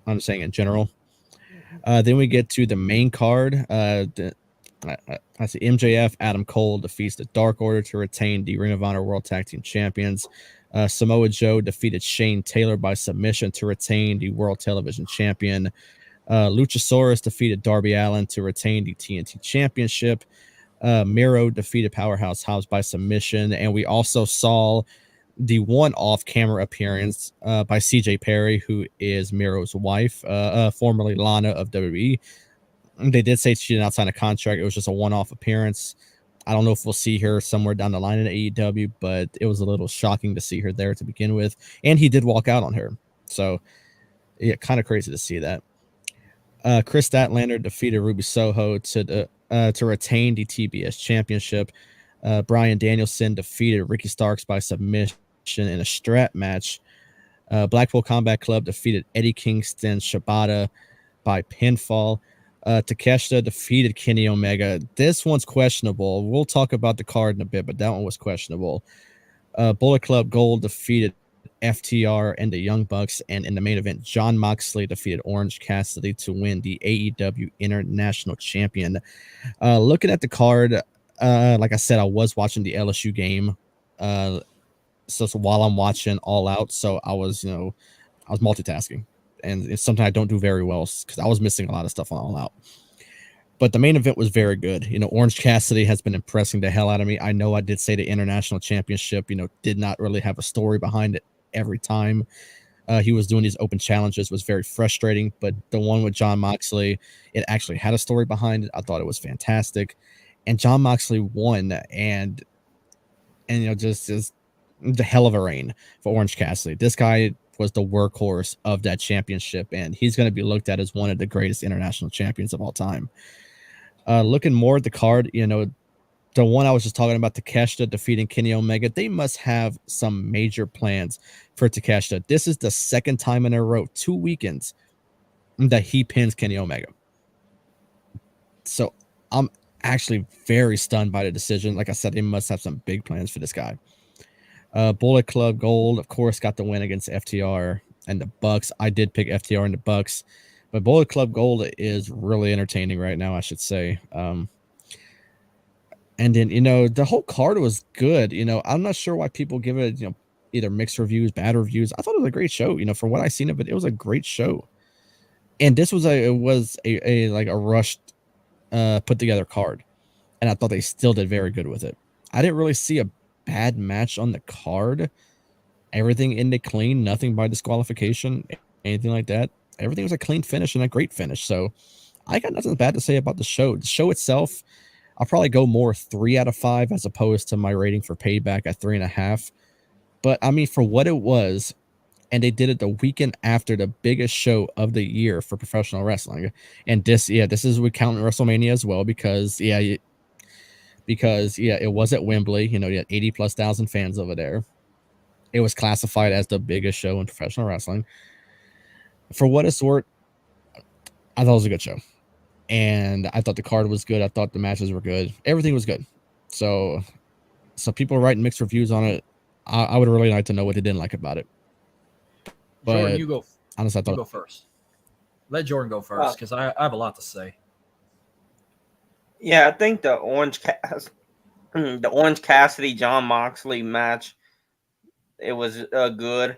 I'm saying in general. Then we get to the main card. I see MJF, Adam Cole defeats the Dark Order to retain the Ring of Honor World Tag Team Champions. Samoa Joe defeated Shane Taylor by submission to retain the World Television Champion. Luchasaurus defeated Darby Allin to retain the TNT Championship. Miro defeated Powerhouse Hobbs by submission. And we also saw the one off-camera appearance by CJ Perry, who is Miro's wife, formerly Lana of WWE. They did say she did not sign a contract. It was just a one-off appearance. I don't know if we'll see her somewhere down the line in AEW, but it was a little shocking to see her there to begin with. And he did walk out on her. So, yeah, kind of crazy to see that. Chris Statlander defeated Ruby Soho to retain the TBS Championship. Bryan Danielson defeated Ricky Starks by submission in a strap match. Blackpool Combat Club defeated Eddie Kingston Shibata by pinfall. Takeshita defeated Kenny Omega. This one's questionable. We'll talk about the card in a bit, but that one was questionable. Bullet Club Gold defeated FTR and the Young Bucks, and in the main event, Jon Moxley defeated Orange Cassidy to win the AEW International Champion. Looking at the card, like I said, I was watching the LSU game. So while I'm watching All Out, so I was multitasking, and it's something I don't do very well because I was missing a lot of stuff on All Out. But the main event was very good. Orange Cassidy has been impressing the hell out of me. I know I did say the International Championship, did not really have a story behind it every time. He was doing these open challenges, was very frustrating, but the one with Jon Moxley, it actually had a story behind it. I thought it was fantastic. And Jon Moxley won, and just the hell of a reign for Orange Cassidy. This guy was the workhorse of that championship, and he's going to be looked at as one of the greatest international champions of all time. Looking more at the card, the one I was just talking about, Takeshita defeating Kenny Omega, they must have some major plans for Takeshita. This is the second time in a row, 2 weekends, that he pins Kenny Omega. So I'm actually very stunned by the decision. Like I said, they must have some big plans for this guy. Bullet Club Gold, of course, got the win against FTR and the Bucks. I did pick FTR and the Bucks, but Bullet Club Gold is really entertaining right now, I should say. And then, the whole card was good. I'm not sure why people give it, either mixed reviews, bad reviews. I thought it was a great show. For what I seen of it, it was a great show. And this was a rushed, put together card. And I thought they still did very good with it. I didn't really see a bad match on the card. Everything ended clean, nothing by disqualification, anything like that. Everything was a clean finish and a great finish. So I got nothing bad to say about the show. The show itself, I'll probably go more 3 out of 5 as opposed to my rating for Payback at 3.5. But I mean, for what it was, and they did it the weekend after the biggest show of the year for professional wrestling. And this is we count WrestleMania as well because it was at Wembley. You had 80,000+ fans over there. It was classified as the biggest show in professional wrestling. For what it's worth, I thought it was a good show. And I thought the card was good. I thought the matches were good. Everything was good. So people writing mixed reviews on it. I would really like to know what they didn't like about it. But Jordan, you go. Honestly, I thought you go first. Let Jordan go first because I have a lot to say. Yeah, I think the Orange Cassidy Jon Moxley match, it was good.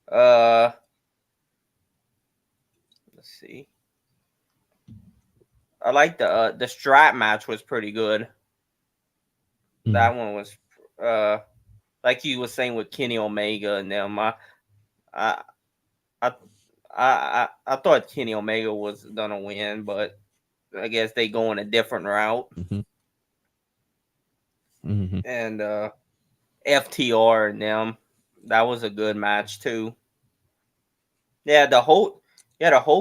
Let's see. I like the strap match was pretty good. That one was like you was saying with Kenny Omega and them. I thought Kenny Omega was gonna win, but I guess they go in a different route. And FTR and them, that was a good match too. Yeah, the whole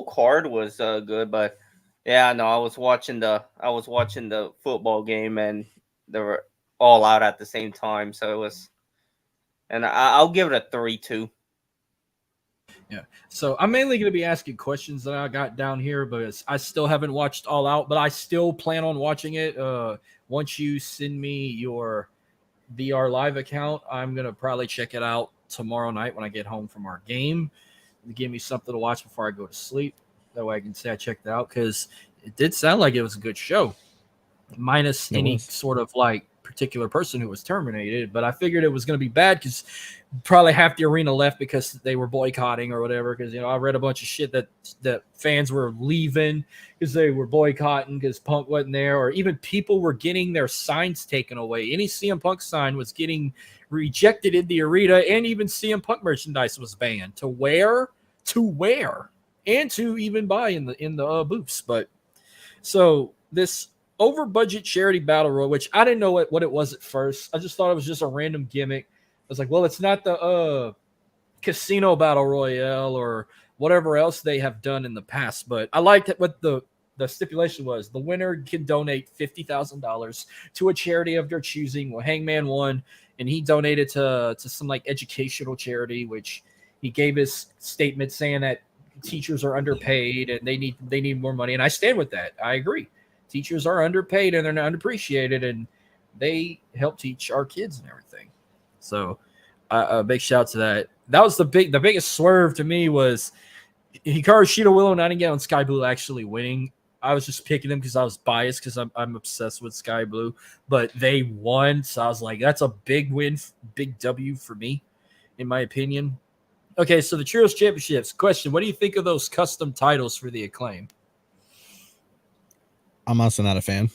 card was good, but Yeah, no, I was watching the football game, and they were all out at the same time. So it was, and I'll give it a 3-2. Yeah. So I'm mainly going to be asking questions that I got down here because I still haven't watched All Out, but I still plan on watching it. Once you send me your VR Live account, I'm going to probably check it out tomorrow night when I get home from our game to give me something to watch before I go to sleep. That way I can say I checked it out because it did sound like it was a good show, minus It any was. sort of like particular person who was terminated. But I figured it was going to be bad because probably half the arena left because they were boycotting or whatever. Because I read a bunch of shit that fans were leaving because they were boycotting because Punk wasn't there, or even people were getting their signs taken away. Any CM Punk sign was getting rejected in the arena, and even CM Punk merchandise was banned to wear, and to even buy in the booths. But so this over budget charity battle royal, which I didn't know what it was at first. I just thought it was just a random gimmick. I was like, well, it's not the casino battle royale or whatever else they have done in the past. But I liked it. What the stipulation was: the winner can donate $50,000 to a charity of their choosing. Well, Hangman won, and he donated to some like educational charity, which he gave his statement saying that teachers are underpaid and they need more money. And I stand with that. I agree. Teachers are underpaid and they're not underappreciated, and they help teach our kids and everything. So a big shout to that. That was the biggest swerve to me was Hikaru Shida, Willow Nightingale, and Sky Blue actually winning. I was just picking them because I was biased because I'm obsessed with Sky Blue, but they won, so I was like, that's a big win, big W for me, in my opinion. Okay, so the Trios Championships. Question: what do you think of those custom titles for the Acclaim? I'm also not a fan,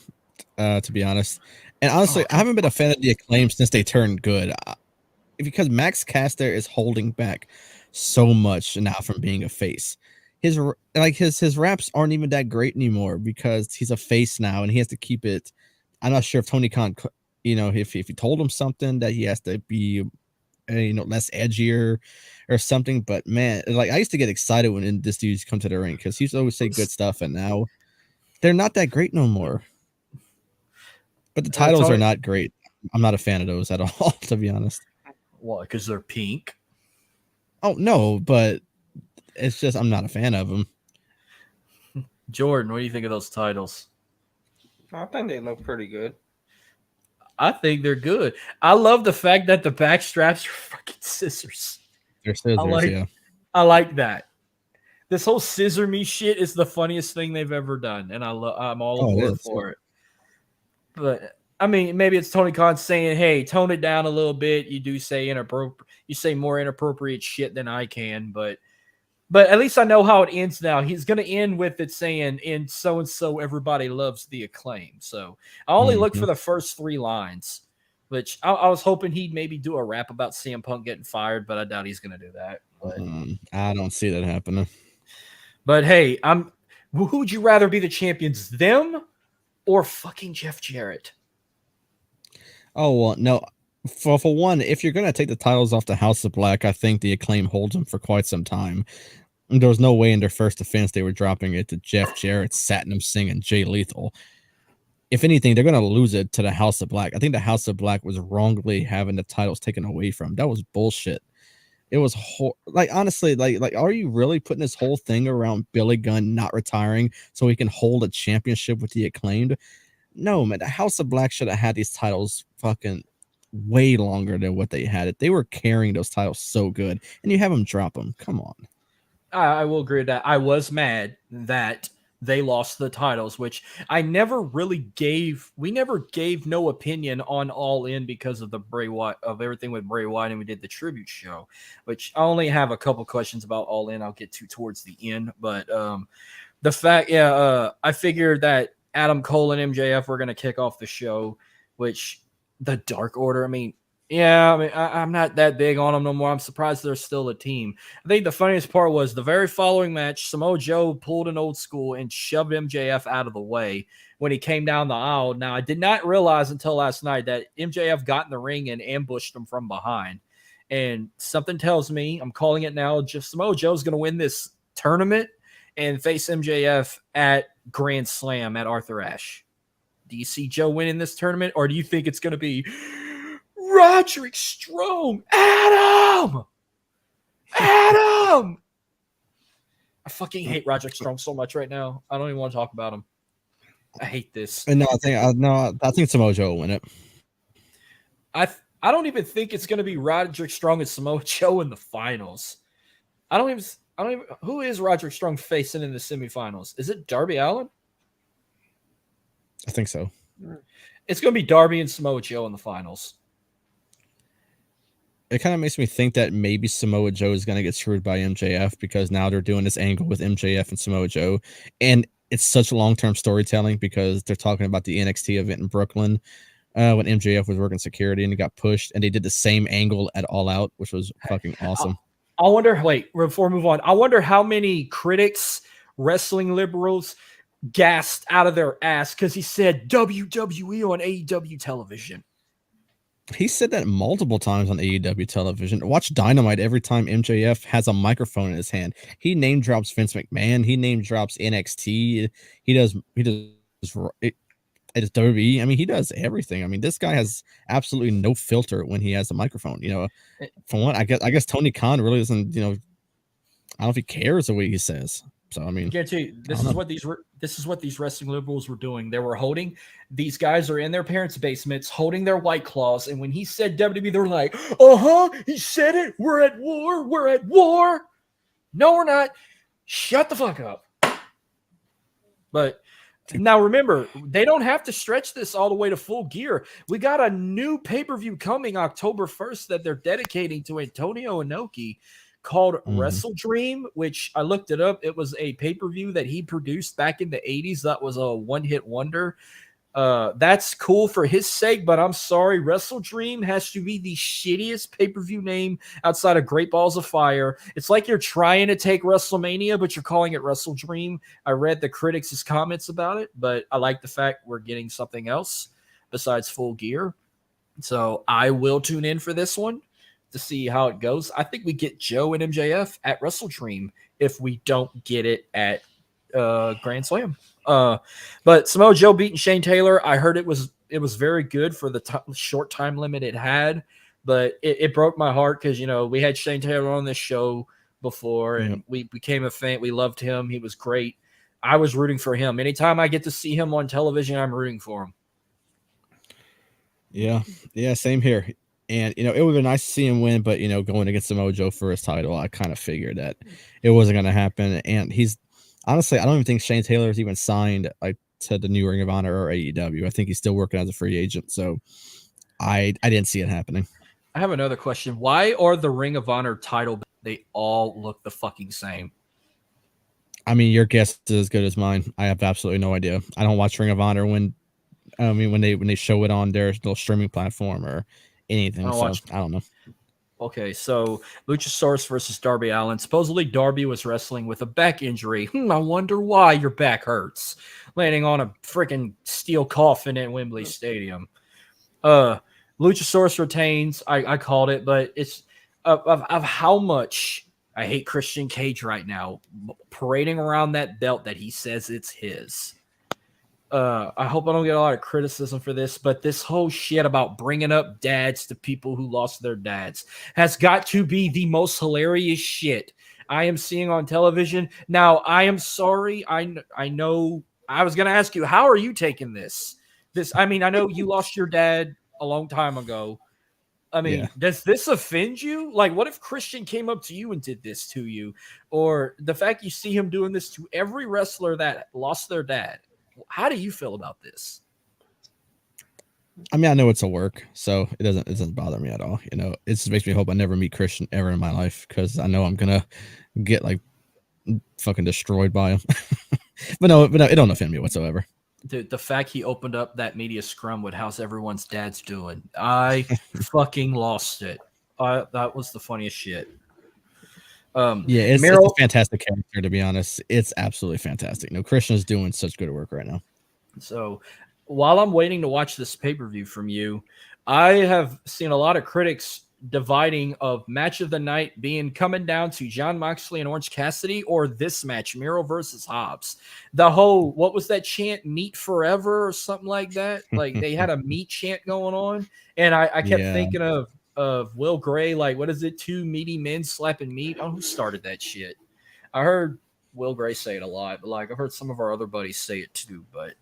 to be honest. And honestly, Oh, I haven't been a fan of the Acclaim since they turned good. Because Max Caster is holding back so much now from being a face. His raps aren't even that great anymore because he's a face now and he has to keep it. I'm not sure if Tony Khan, if he told him something that he has to be, less edgier or something. But man, like I used to get excited when this dude used to come to the ring because he used to always say good stuff, and now they're not that great no more. But the titles are Tony, not great. I'm not a fan of those at all, to be honest. what? Because they're pink. Oh no, but it's just I'm not a fan of them. Jordan, what do you think of those titles? I think they look pretty good. I think they're good. I love the fact that the back straps are fucking scissors. They're scissors, yeah. I like that. This whole scissor me shit is the funniest thing they've ever done, and I'm all aboard for it. But I mean, maybe it's Tony Khan saying, "Hey, tone it down a little bit. You do say inappropriate. You say more inappropriate shit than I can." But at least I know how it ends now. He's going to end with it saying, "In so and so, everybody loves the Acclaim." So I only look for the first 3 lines, which I was hoping he'd maybe do a rap about CM Punk getting fired, but I doubt he's going to do that. But, I don't see that happening. But hey, who would you rather be the champions, them or fucking Jeff Jarrett? Oh well, no. For one, if you're gonna take the titles off the House of Black, I think the Acclaim holds them for quite some time. There was no way in their first defense they were dropping it to Jeff Jarrett, Satnam Singh, and Jay Lethal. If anything, they're gonna lose it to the House of Black. I think the House of Black was wrongly having the titles taken away from them. That was bullshit. It was honestly, like, are you really putting this whole thing around Billy Gunn not retiring so he can hold a championship with the Acclaimed? No, man, the House of Black should have had these titles fucking way longer than what they had it. They were carrying those titles so good, and you have them drop them. Come on. I will agree with that. I was mad that they lost the titles, which we never gave no opinion on All In because of the Bray Wyatt, of everything with Bray Wyatt, and we did the tribute show, which I only have a couple questions about All In I'll get to towards the end. But the fact, I figured that Adam Cole and MJF were going to kick off the show, which the Dark Order, I'm not that big on them no more. I'm surprised they're still a team. I think the funniest part was the very following match, Samoa Joe pulled an old school and shoved MJF out of the way when he came down the aisle. Now, I did not realize until last night that MJF got in the ring and ambushed him from behind. And something tells me, I'm calling it now, just Samoa Joe's going to win this tournament, and face MJF at Grand Slam at Arthur Ashe. Do you see Joe winning this tournament, or do you think it's going to be Roderick Strong? Adam! I fucking hate Roderick Strong so much right now. I don't even want to talk about him. I hate this. And I think Samoa Joe will win it. I don't even think it's going to be Roderick Strong and Samoa Joe in the finals. I don't even. Who is Roderick Strong facing in the semifinals? Is it Darby Allin? I think so. It's going to be Darby and Samoa Joe in the finals. It kind of makes me think that maybe Samoa Joe is going to get screwed by MJF because now they're doing this angle with MJF and Samoa Joe. And it's such long-term storytelling because they're talking about the NXT event in Brooklyn when MJF was working security and he got pushed. And they did the same angle at All Out, which was fucking awesome. I wonder, before we move on, I wonder how many critics, wrestling liberals, gasped out of their ass because he said WWE on AEW television. He said that multiple times on AEW television. Watch Dynamite every time MJF has a microphone in his hand. He name drops Vince McMahon. He name drops NXT. He does WWE. I mean, he does everything. I mean, this guy has absolutely no filter when he has a microphone. You know, from what I guess Tony Khan really doesn't. You know, I don't know if he cares the way he says. So I mean, I guarantee you, this is what these wrestling liberals were doing. They were holding these guys are in their parents' basements, holding their White Claws, and when he said WWE, they're like, he said it. We're at war. We're at war. No, we're not. Shut the fuck up. But now remember, they don't have to stretch this all the way to Full Gear. We got a new pay-per-view coming October 1st that they're dedicating to Antonio Inoki, called Wrestle Dream, which I looked it up. It was a pay-per-view that he produced back in the 80s. That was a one-hit wonder. That's cool for his sake, but I'm sorry. Wrestle Dream has to be the shittiest pay-per-view name outside of Great Balls of Fire. It's like you're trying to take WrestleMania, but you're calling it Wrestle Dream. I read the critics' comments about it, but I like the fact we're getting something else besides Full Gear. So I will tune in for this one to see how it goes. I think we get Joe and MJF at Wrestle Dream if we don't get it at Grand Slam. But Samoa Joe beating Shane Taylor, I heard it was very good for the short time limit it had, but it broke my heart because, you know, we had Shane Taylor on this show before and we became a fan. We loved him. He was great. I was rooting for him. Anytime I get to see him on television, I'm rooting for him. Yeah, same here. And, you know, it would have been nice to see him win, but, you know, going against Samoa Joe for his title, I kind of figured that it wasn't going to happen. And he's honestly, I don't even think Shane Taylor is even signed to the new Ring of Honor or AEW. I think he's still working as a free agent. So I didn't see it happening. I have another question. Why are the Ring of Honor title, they all look the fucking same? I mean, your guess is as good as mine. I have absolutely no idea. I don't watch Ring of Honor when they show it on their little streaming platform or anything. I don't know. Okay, so Luchasaurus versus Darby Allin. Supposedly Darby was wrestling with a back injury. I wonder why your back hurts. Landing on a freaking steel coffin at Wembley Stadium. Luchasaurus retains. I called it, but it's of how much I hate Christian Cage right now, parading around that belt that he says it's his. I hope I don't get a lot of criticism for this, but this whole shit about bringing up dads to people who lost their dads has got to be the most hilarious shit I am seeing on television. Now, I am sorry. I know I was going to ask you, how are you taking this? I mean, I know you lost your dad a long time ago. I mean, Does this offend you? Like, what if Christian came up to you and did this to you? Or the fact you see him doing this to every wrestler that lost their dad? How do you feel about this? I mean, I know it's a work, so it doesn't bother me at all. You know, it just makes me hope I never meet Christian ever in my life because I know I'm gonna get like fucking destroyed by him. but no, it don't offend me whatsoever. Dude, the fact he opened up that media scrum with how's everyone's dad's doing, I fucking lost it. That was the funniest shit. It's a fantastic character, to be honest. It's absolutely fantastic. No, Christian is doing such good work right now. So while I'm waiting to watch this pay-per-view from you, I have seen a lot of critics dividing of match of the night being coming down to John Moxley and Orange Cassidy or this match, Miro versus Hobbs. The whole, what was that chant, meat forever or something like that? Like they had a meat chant going on. And I kept Yeah. thinking of Will Gray, like, what is it? Two meaty men slapping meat. Oh, who started that shit? I heard Will Gray say it a lot, but like I've heard some of our other buddies say it too. But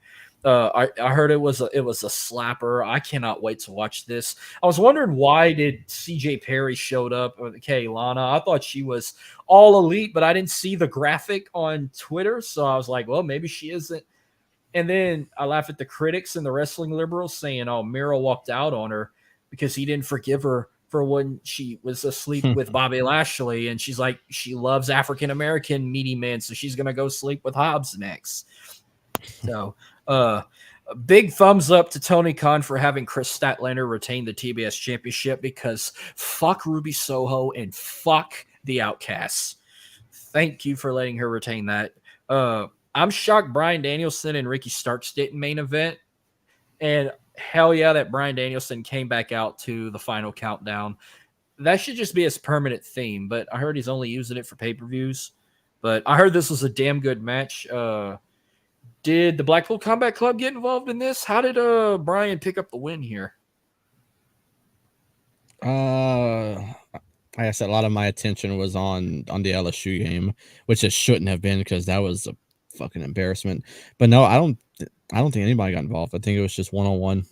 I heard it was a slapper. I cannot wait to watch this. I was wondering why did CJ Perry showed up with okay, Lana. I thought she was all elite, but I didn't see the graphic on Twitter, so I was like, well, maybe she isn't. And then I laugh at the critics and the wrestling liberals saying, "Oh, Miro walked out on her because he didn't forgive her for when she was asleep with Bobby Lashley." And she's like, she loves African American meaty men, so she's gonna go sleep with Hobbs next. So, big thumbs up to Tony Khan for having Chris Statlander retain the TBS Championship because fuck Ruby Soho and fuck the Outcasts. Thank you for letting her retain that. I'm shocked Bryan Danielson and Ricky Starks didn't main event. And hell yeah, that Bryan Danielson came back out to the final countdown. That should just be his permanent theme, but I heard he's only using it for pay-per-views. But I heard this was a damn good match. Did the Blackpool Combat Club get involved in this? How did Bryan pick up the win here? Like I said, a lot of my attention was on the LSU game, which it shouldn't have been because that was a fucking embarrassment. But no, I don't think anybody got involved. I think it was just one-on-one.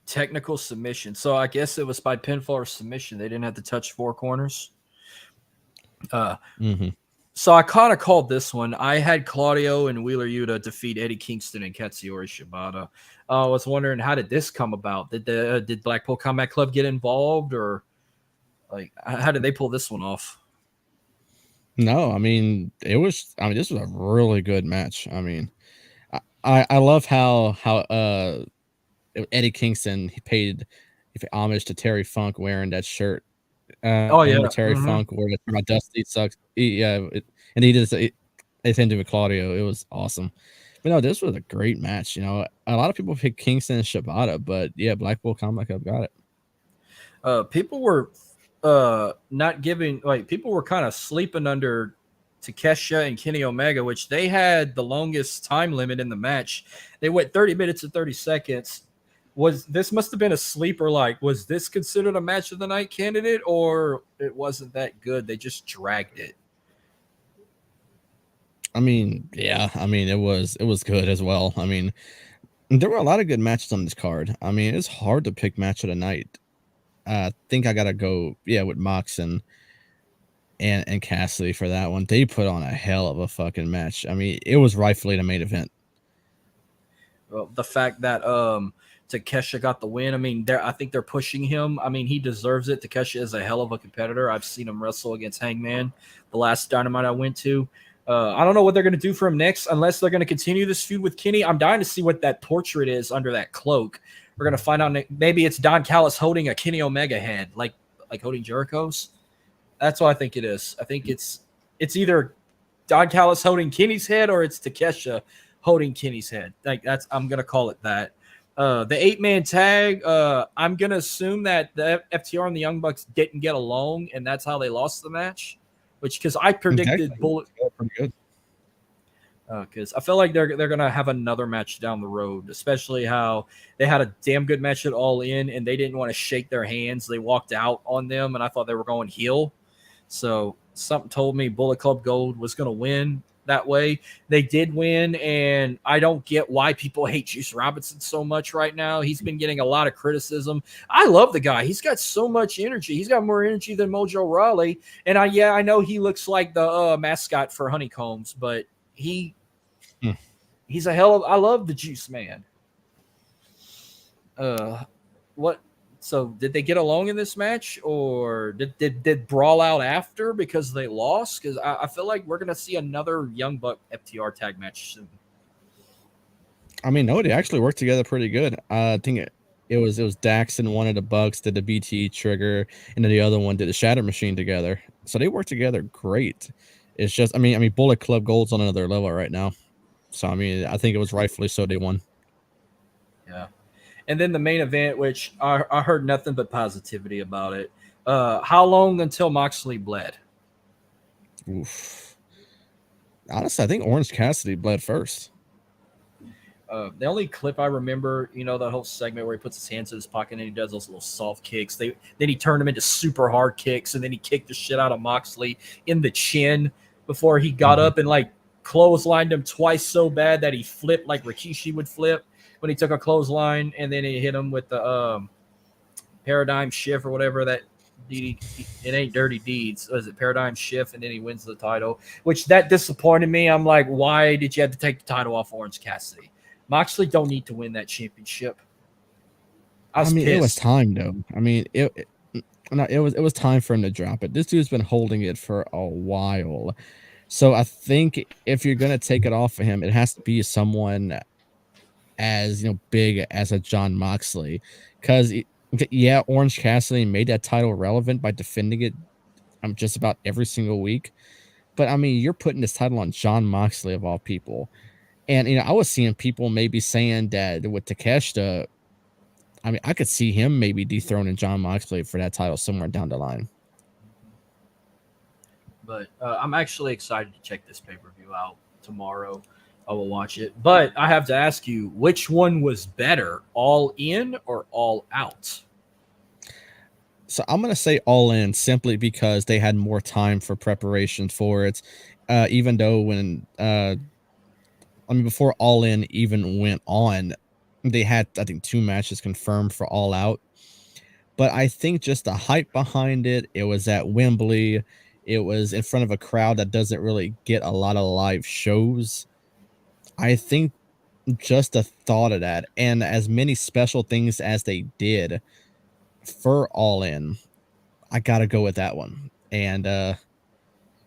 Technical submission. So I guess it was by pinfall or submission. They didn't have to touch four corners. So I kind of called this one. I had Claudio and Wheeler Yuta defeat Eddie Kingston and Katsuyori Shibata. I was wondering, how did this come about? Did Blackpool Combat Club get involved, or like how did they pull this one off? No, I mean this was a really good match. I mean, I love how Eddie Kingston he paid homage to Terry Funk wearing that shirt. Terry Funk where my Dusty sucks. And he just it ended with Claudio. It was awesome. But no, this was a great match. You know, a lot of people picked Kingston and Shibata, but yeah, Blackpool Combat Club got it. People were not giving, like, people were kind of sleeping under Takeshita and Kenny Omega, which they had the longest time limit in the match. They went 30 minutes and 30 seconds. This must have been a sleeper? Like, was this considered a match of the night candidate, or it wasn't that good? They just dragged it. I mean, yeah. I mean, it was good as well. I mean, there were a lot of good matches on this card. I mean, it's hard to pick match of the night. I think I gotta go, with Mox and Cassidy for that one. They put on a hell of a fucking match. I mean, it was rightfully the main event. Well, the fact that Takeshita got the win, I mean, I think they're pushing him. I mean, he deserves it. Takeshita is a hell of a competitor. I've seen him wrestle against Hangman the last Dynamite I went to. I don't know what they're going to do for him next, unless they're going to continue this feud with Kenny. I'm dying to see what that portrait is under that cloak. We're going to find out. Maybe it's Don Callis holding a Kenny Omega head, like holding Jericho's. That's what I think it is. I think it's either Don Callis holding Kenny's head or it's Takeshita holding Kenny's head. Like I'm going to call it that. The 8-man tag, I'm going to assume that the FTR and the Young Bucks didn't get along, and that's how they lost the match. Because I predicted Bullet. Pretty good. Because I feel like they're going to have another match down the road, especially how they had a damn good match at All In, and they didn't want to shake their hands. They walked out on them, and I thought they were going heel. So something told me Bullet Club Gold was going to win that way. They did win, and I don't get why people hate Juice Robinson so much right now. He's been getting a lot of criticism. I love the guy. He's got so much energy. He's got more energy than Mojo Rawley. And I know he looks like the mascot for Honeycombs, but he's a hell of. I love the Juice Man. What? So did they get along in this match, or did brawl out after because they lost? Because I feel like we're gonna see another Young Buck FTR tag match soon. I mean, no, they actually worked together pretty good. I think it was Daxon, one of the Bucks did the BT trigger, and then the other one did the Shatter Machine together. So they worked together great. It's just, I mean, Bullet Club Gold's on another level right now. So I mean, I think it was rightfully so they won. Yeah. And then the main event, which I heard nothing but positivity about it. How long until Moxley bled? Oof. Honestly, I think Orange Cassidy bled first. The only clip I remember, that whole segment where he puts his hands in his pocket and he does those little soft kicks. Then he turned them into super hard kicks, and then he kicked the shit out of Moxley in the chin before he got up and like clotheslined him twice so bad that he flipped like Rikishi would flip when he took a clothesline, and then he hit him with the paradigm shift or whatever that. It ain't Dirty Deeds. Was it Paradigm Shift? And then he wins the title, which that disappointed me. I'm like, why did you have to take the title off Orange Cassidy? Moxley don't need to win that championship. I mean, it was time though. I mean, it was time for him to drop it. This dude's been holding it for a while. So I think if you're gonna take it off of him, it has to be someone as big as a John Moxley. Because yeah, Orange Cassidy made that title relevant by defending it just about every single week. But I mean, you're putting this title on John Moxley of all people. And I was seeing people maybe saying that with Takeshita, I mean, I could see him maybe dethroning John Moxley for that title somewhere down the line. But I'm actually excited to check this pay-per-view out tomorrow. I will watch it. But I have to ask you, which one was better, All In or All Out? So I'm going to say All In simply because they had more time for preparation for it. Even though before All In even went on, they had, I think, 2 matches confirmed for All Out. But I think just the hype behind it, it was at Wembley. It was in front of a crowd that doesn't really get a lot of live shows. I think just the thought of that and as many special things as they did for All In, I got to go with that one. And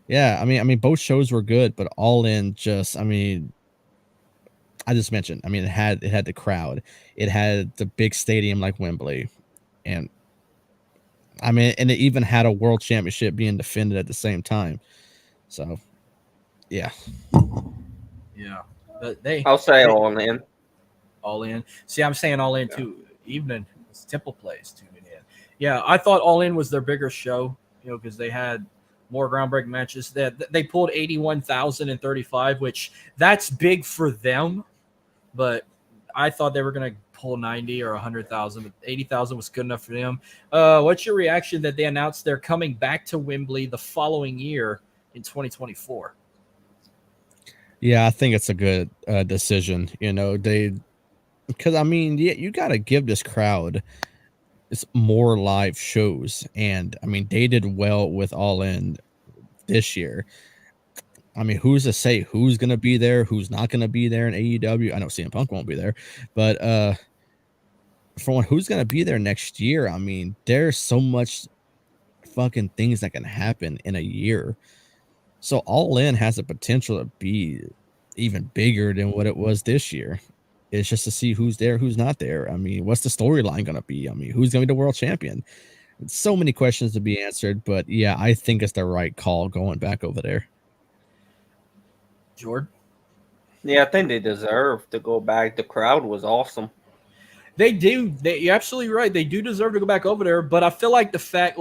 yeah, I mean both shows were good, but All In just, I just mentioned, it had the crowd. It had the big stadium like Wembley. And and it even had a world championship being defended at the same time. So, yeah. Yeah. I'll say All In. All In. See, I'm saying All In too. Even Temple plays tuning in. Yeah, I thought All In was their bigger show, because they had more groundbreaking matches. They pulled 81,035, which that's big for them, but I thought they were going to pull 90 or 100,000, but 80,000 was good enough for them. What's your reaction that they announced they're coming back to Wembley the following year in 2024? Yeah, I think it's a good decision. Because you got to give this crowd more live shows, and they did well with All In this year. Who's to say who's gonna be there, who's not gonna be there in AEW? I know CM Punk won't be there, but for one, who's gonna be there next year? There's so much fucking things that can happen in a year. So All In has the potential to be even bigger than what it was this year. It's just to see who's there, who's not there. What's the storyline going to be? Who's going to be the world champion? So many questions to be answered, but yeah, I think it's the right call going back over there. Jordan? Yeah, I think they deserve to go back. The crowd was awesome. They do. You're absolutely right. They do deserve to go back over there, but I feel like the fact,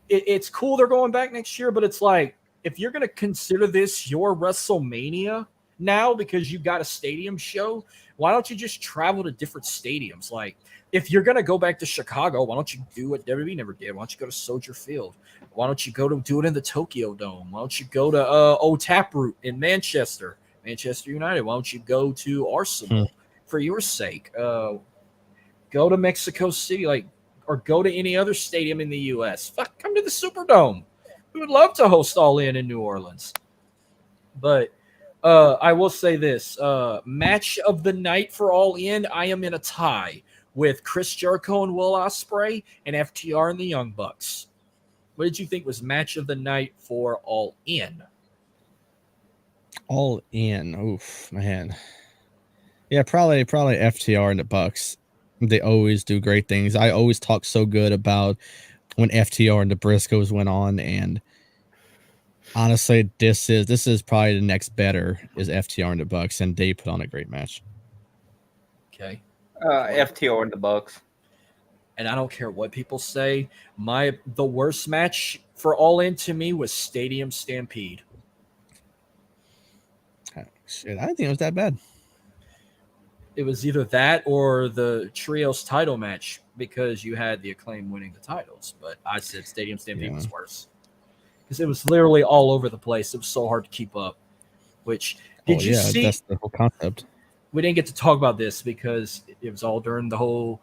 it's cool they're going back next year, but it's like, if you're going to consider this your WrestleMania now because you got a stadium show, why don't you just travel to different stadiums? Like, if you're going to go back to Chicago, why don't you do what WWE never did? Why don't you go to Soldier Field? Why don't you go to do it in the Tokyo Dome? Why don't you go to Old Taproot in Manchester United? Why don't you go to Arsenal for your sake? Go to Mexico City, or go to any other stadium in the U.S. Fuck, come to the Superdome. We would love to host All In New Orleans. But I will say this. Match of the night for All In, I am in a tie with Chris Jericho and Will Ospreay and FTR and the Young Bucks. What did you think was match of the night for All In? All In. Oof, man. Yeah, probably FTR and the Bucks. They always do great things. I always talk so good about when FTR and the Briscoes went on, and honestly, this is probably the next better is FTR and the Bucks, and they put on a great match. Okay. FTR and the Bucks. And I don't care what people say. The worst match for All In to me was Stadium Stampede. Shit, I didn't think it was that bad. It was either that or the Trios title match because you had the Acclaim winning the titles. But I said Stadium Stampede was worse because it was literally all over the place. It was so hard to keep up. Which did you see? That's the whole concept. We didn't get to talk about this because it was all during the whole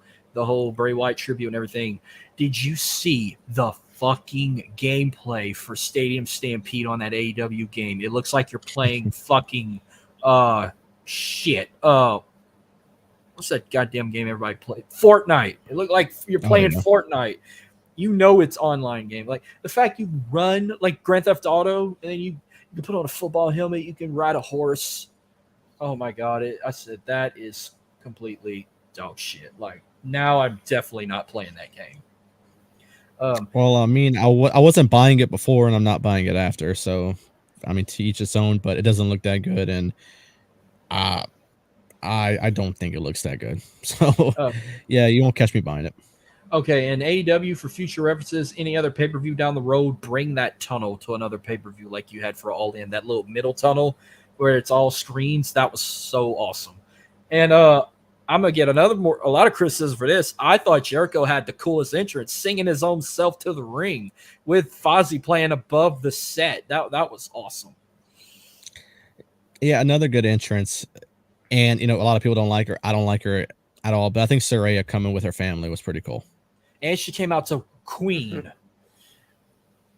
Bray Wyatt tribute and everything. Did you see the fucking gameplay for Stadium Stampede on that AEW game? It looks like you're playing fucking shit. What's that goddamn game everybody played? Fortnite. It looked like you're playing Fortnite. You know it's online game. Like the fact you run like Grand Theft Auto and then you can put on a football helmet, you can ride a horse. Oh my god! I said that is completely dog shit. Like now, I'm definitely not playing that game. Well, I mean, I wasn't buying it before, and I'm not buying it after. So, I mean, to each its own. But it doesn't look that good, and I don't think it looks that good. So, yeah, you won't catch me buying it. Okay, and AEW for future references, any other pay-per-view down the road, bring that tunnel to another pay-per-view like you had for All In, that little middle tunnel where it's all screens. That was so awesome. And I'm gonna get a lot of criticism for this. I thought Jericho had the coolest entrance, singing his own self to the ring with Fozzy playing above the set. That was awesome. Yeah, another good entrance. And a lot of people don't like her. I don't like her at all. But I think Saraya coming with her family was pretty cool. And she came out to Queen.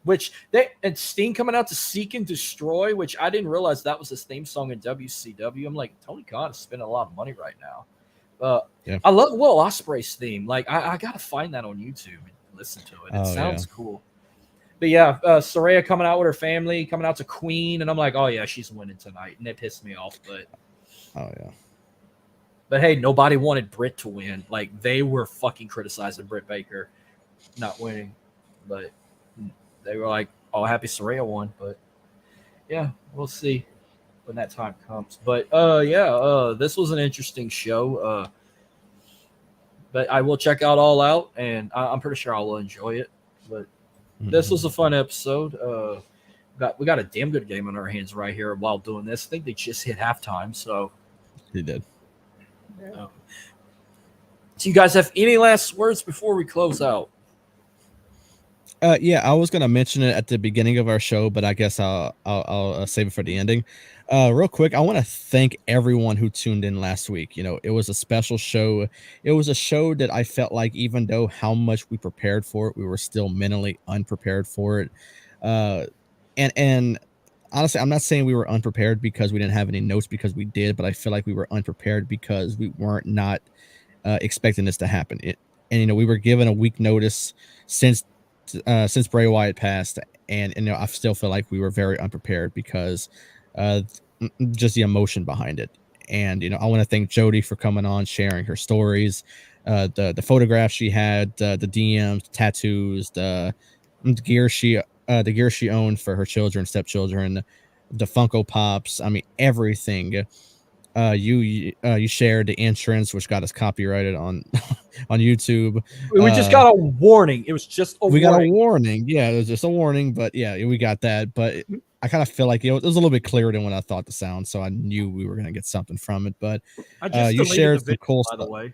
And Sting coming out to Seek and Destroy, which I didn't realize that was his theme song in WCW. I'm like, Tony Khan is spending a lot of money right now. I love Will Ospreay's theme. Like, I gotta find that on YouTube and listen to it. It sounds cool. But yeah, Saraya coming out with her family, coming out to Queen, and I'm like, oh yeah, she's winning tonight, and it pissed me off. But hey, nobody wanted Britt to win. Like they were fucking criticizing Britt Baker not winning, but they were like, "Oh, happy Saraya won." But yeah, we'll see when that time comes. But this was an interesting show. But I will check out All Out, and I'm pretty sure I will enjoy it. But this was a fun episode. We got a damn good game on our hands right here while doing this. I think they just hit halftime, so they did. Do you guys have any last words before we close out? I was gonna mention it at the beginning of our show, but I guess I'll save it for the ending. Real quick, I want to thank everyone who tuned in last week. It was a special show. It was a show that I felt like, even though how much we prepared for it, we were still mentally unprepared for it. And honestly, I'm not saying we were unprepared because we didn't have any notes, because we did, but I feel like we were unprepared because we weren't not expecting this to happen. We were given a week notice since Bray Wyatt passed, and I still feel like we were very unprepared because just the emotion behind it. And I want to thank Jody for coming on, sharing her stories, the photographs she had, the DMs, tattoos, the gear she owned for her children, stepchildren, the Funko Pops. I mean, everything. You shared the entrance, which got us copyrighted on YouTube. We just got a warning. It was just a warning. Got a warning. Yeah, it was just a warning, but yeah, we got that. But I kind of feel like it was a little bit clearer than what I thought the sound, so I knew we were gonna get something from it. But you shared the cool stuff. By the way,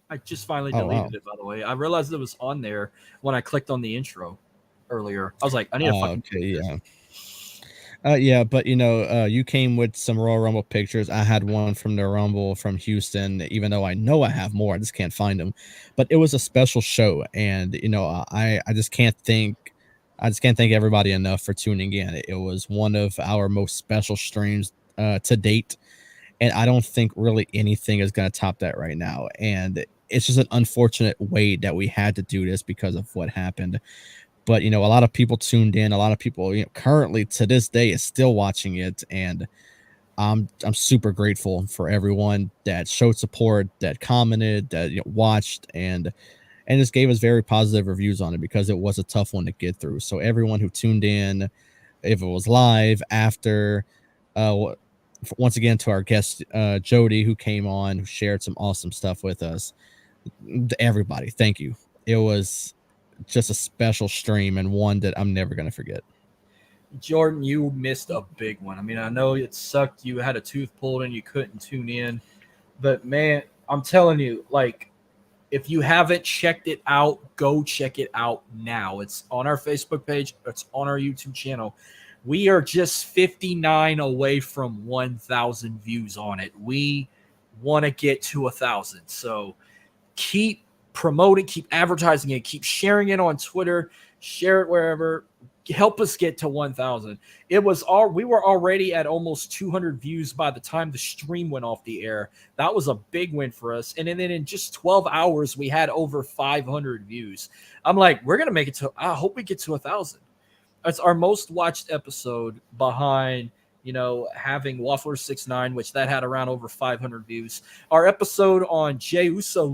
I just finally deleted it. By the way, I realized it was on there when I clicked on the intro earlier. I was like, I need to fucking but you came with some Royal Rumble pictures. I had one from the Rumble from Houston, even though I know I have more. I just can't find them. But it was a special show, and I just can't thank everybody enough for tuning in. It was one of our most special streams to date, and I don't think really anything is going to top that right now. And it's just an unfortunate way that we had to do this because of what happened. But a lot of people tuned in. A lot of people currently to this day is still watching it, and I'm super grateful for everyone that showed support, that commented, that watched, and just gave us very positive reviews on it, because it was a tough one to get through. So everyone who tuned in, if it was live, after, once again to our guest Jody, who came on, who shared some awesome stuff with us. To everybody, thank you. It was just a special stream and one that I'm never going to forget. Jordan, you missed a big one. I mean, I know it sucked. You had a tooth pulled and you couldn't tune in, but man, I'm telling you, like, if you haven't checked it out, go check it out now. It's on our Facebook page. It's on our YouTube channel. We are just 59 away from 1,000 views on it. We want to get to 1,000. So keep promoting, keep advertising it, keep sharing it on Twitter, share it wherever. Help us get to 1,000. We were already at almost 200 views by the time the stream went off the air. That was a big win for us. And then in just 12 hours, we had over 500 views. I'm like, we're gonna make it to. I hope we get to 1,000. It's our most watched episode behind, having Waffler 6ix9ine, which that had around over 500 views. Our episode on Jey Uso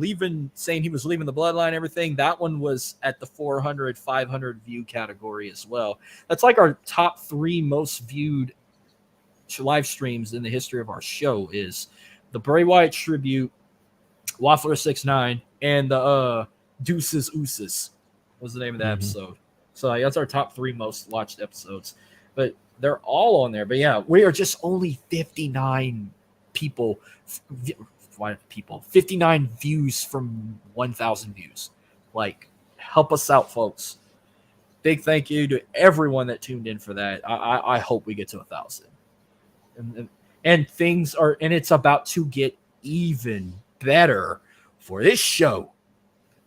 saying he was leaving the bloodline, everything, that one was at the 400, 500 view category as well. That's like our top 3 most viewed live streams in the history of our show is the Bray Wyatt tribute, Waffler 6ix9ine, and the Deuces Ooses was the name of that episode. So that's our top 3 most watched episodes. But they're all on there. But yeah, we are just only 59 people, 59 views from 1,000 views. Like, help us out, folks. Big thank you to everyone that tuned in for that. I hope we get to 1,000. And things are, and it's about to get even better for this show.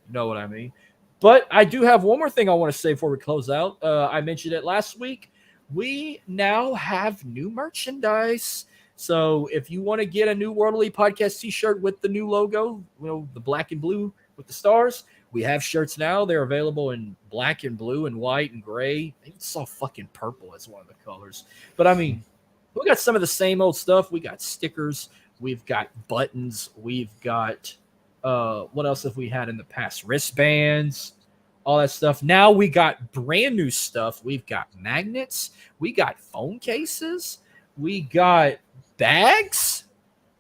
You know what I mean? But I do have one more thing I want to say before we close out. I mentioned it last week. We now have new merchandise. So if you want to get a new World Elite Podcast t-shirt with the new logo, the black and blue with the stars, we have shirts now. They're available in black and blue and white and gray. I even saw fucking purple as one of the colors. But I mean, we got some of the same old stuff. We got stickers. We've got buttons. We've got what else have we had in the past? Wristbands, all that stuff. Now we got brand new stuff. We've got magnets. We got phone cases. We got bags,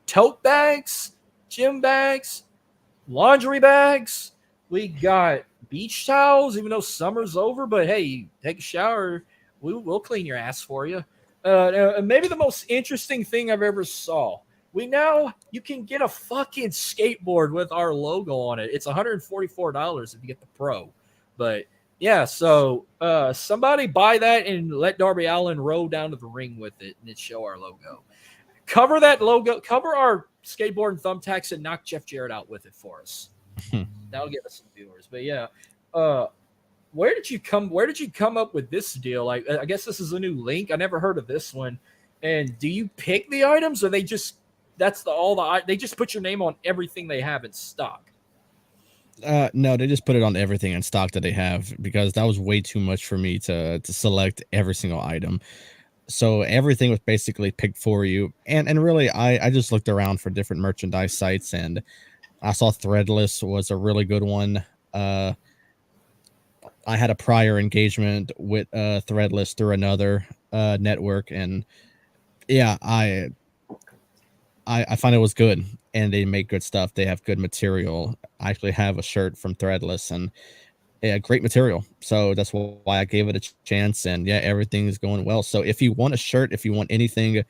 tote bags, gym bags, laundry bags. We got beach towels, even though summer's over. But hey, take a shower. We'll clean your ass for you. Maybe the most interesting thing I've ever saw. You can get a fucking skateboard with our logo on it. It's $144 if you get the Pro. But yeah, so somebody buy that and let Darby Allin row down to the ring with it and show our logo. Cover that logo, cover our skateboard and thumbtacks, and knock Jeff Jarrett out with it for us. That'll get us some viewers. But yeah, where did you come up with this deal? Like, I guess this is a new link. I never heard of this one. And do you pick the items, or they just they just put your name on everything they have in stock? No, they just put it on everything in stock that they have, because that was way too much for me to select every single item. So everything was basically picked for you. And really, I just looked around for different merchandise sites, and I saw Threadless was a really good one. I had a prior engagement with Threadless through another network, and yeah, I find it was good, and they make good stuff. They have good material. I actually have a shirt from Threadless, and yeah, great material. So that's why I gave it a chance, and yeah, everything is going well. So if you want a shirt, if you want anything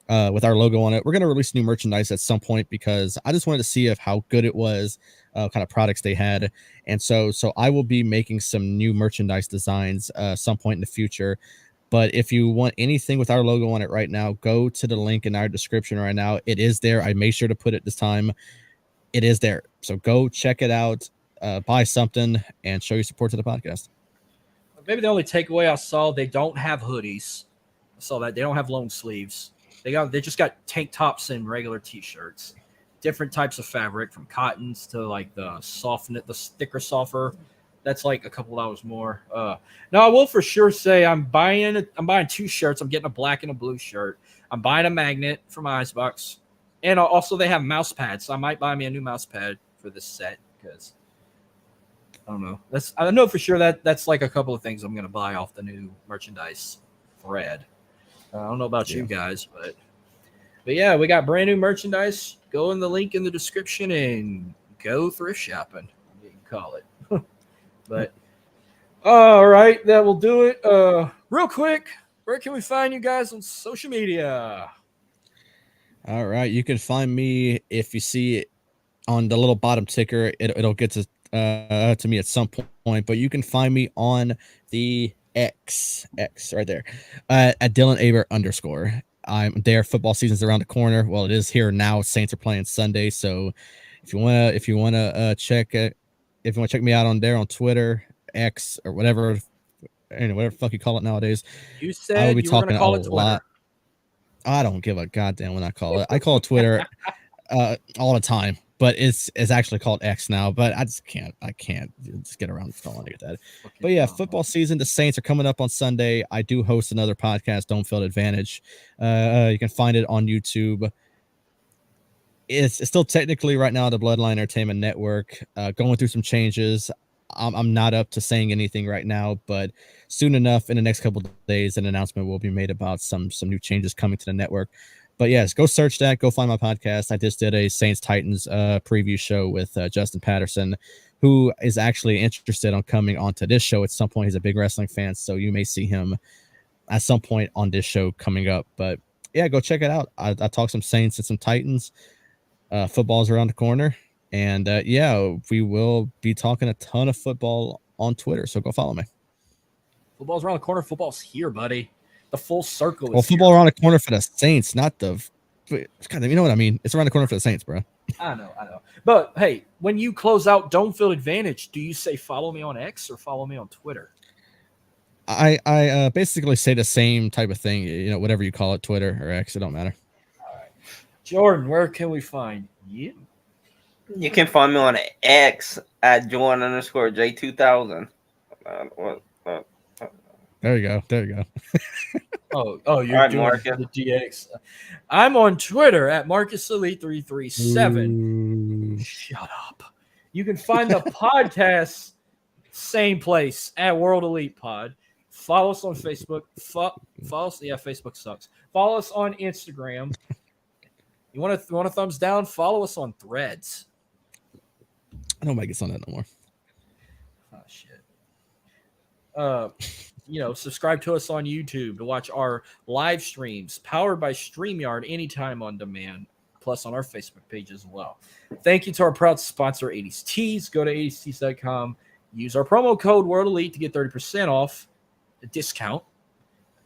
with our logo on it, we're going to release new merchandise at some point, because I just wanted to see how good it was, kind of products they had. And so I will be making some new merchandise designs some point in the future. But if you want anything with our logo on it right now, go to the link in our description right now. It is there. I made sure to put it this time. It is there. So go check it out, buy something, and show your support to the podcast. Maybe the only takeaway I saw, they don't have hoodies. I saw that. They don't have long sleeves. They just got tank tops and regular t-shirts. Different types of fabric, from cottons to like the thicker, softer. That's like a couple dollars more. Now I will for sure say I'm buying 2 shirts. I'm getting a black and a blue shirt. I'm buying a magnet from Icebox, and also they have mouse pads. So I might buy me a new mouse pad for this set, because I don't know. I know for sure that's like a couple of things I'm gonna buy off the new merchandise thread. I don't know about you guys, but But yeah, we got brand new merchandise. Go in the link in the description and go thrift shopping. You can call it. But all right, that will do it. Real quick, where can we find you guys on social media? All right, you can find me if you see it on the little bottom ticker. It'll get to me at some point, but you can find me on the X right there at Dylan Aber _ I'm there. Football season's around the corner. Well, it is here now. Saints are playing Sunday, so if you wanna check me out on there on Twitter, X, or whatever the fuck you call it nowadays, You I will said be you were going to talking a call it Twitter. lot. I don't give a goddamn what I call it. I call it Twitter all the time, but it's actually called X now. But I can't just get around to calling it that. But yeah, football season. The Saints are coming up on Sunday. I do host another podcast, Don't Feel Advantage. You can find it on YouTube. It's still technically right now the Bloodline Entertainment Network, going through some changes. I'm not up to saying anything right now, but soon enough, in the next couple of days, an announcement will be made about some new changes coming to the network. But yes, go search that. Go find my podcast. I just did a Saints Titans preview show with Justin Patterson, who is actually interested on coming onto this show at some point. He's a big wrestling fan, so you may see him at some point on this show coming up. But yeah, go check it out. I talk some Saints and some Titans. Football's around the corner. And yeah, we will be talking a ton of football on Twitter. So go follow me. Football's around the corner. Football's here, buddy. The full circle is well, football here. around the corner for the Saints, not the. God, you know what I mean? It's around the corner for the Saints, bro. I know. But hey, when you close out Don't Feel Advantage, do you say follow me on X or follow me on Twitter? I basically say the same type of thing. You know, whatever you call it, Twitter or X, it don't matter. All right, Jordan, where can we find you? You can find me on X at Jordan_J2000. There you go. Oh, you're right, doing Marcus. the DX. I'm on Twitter at MarcusElite337. Shut up. You can find the podcast same place at World Elite Pod. Follow us on Facebook. Follow us. Yeah, Facebook sucks. Follow us on Instagram. You want a thumbs down? Follow us on Threads. Nobody gets on that no more. Oh shit. Subscribe to us on YouTube to watch our live streams powered by StreamYard anytime on demand, plus on our Facebook page as well. Thank you to our proud sponsor, 80s Tees. Go to 80stees.com. Use our promo code World Elite to get 30% off a discount.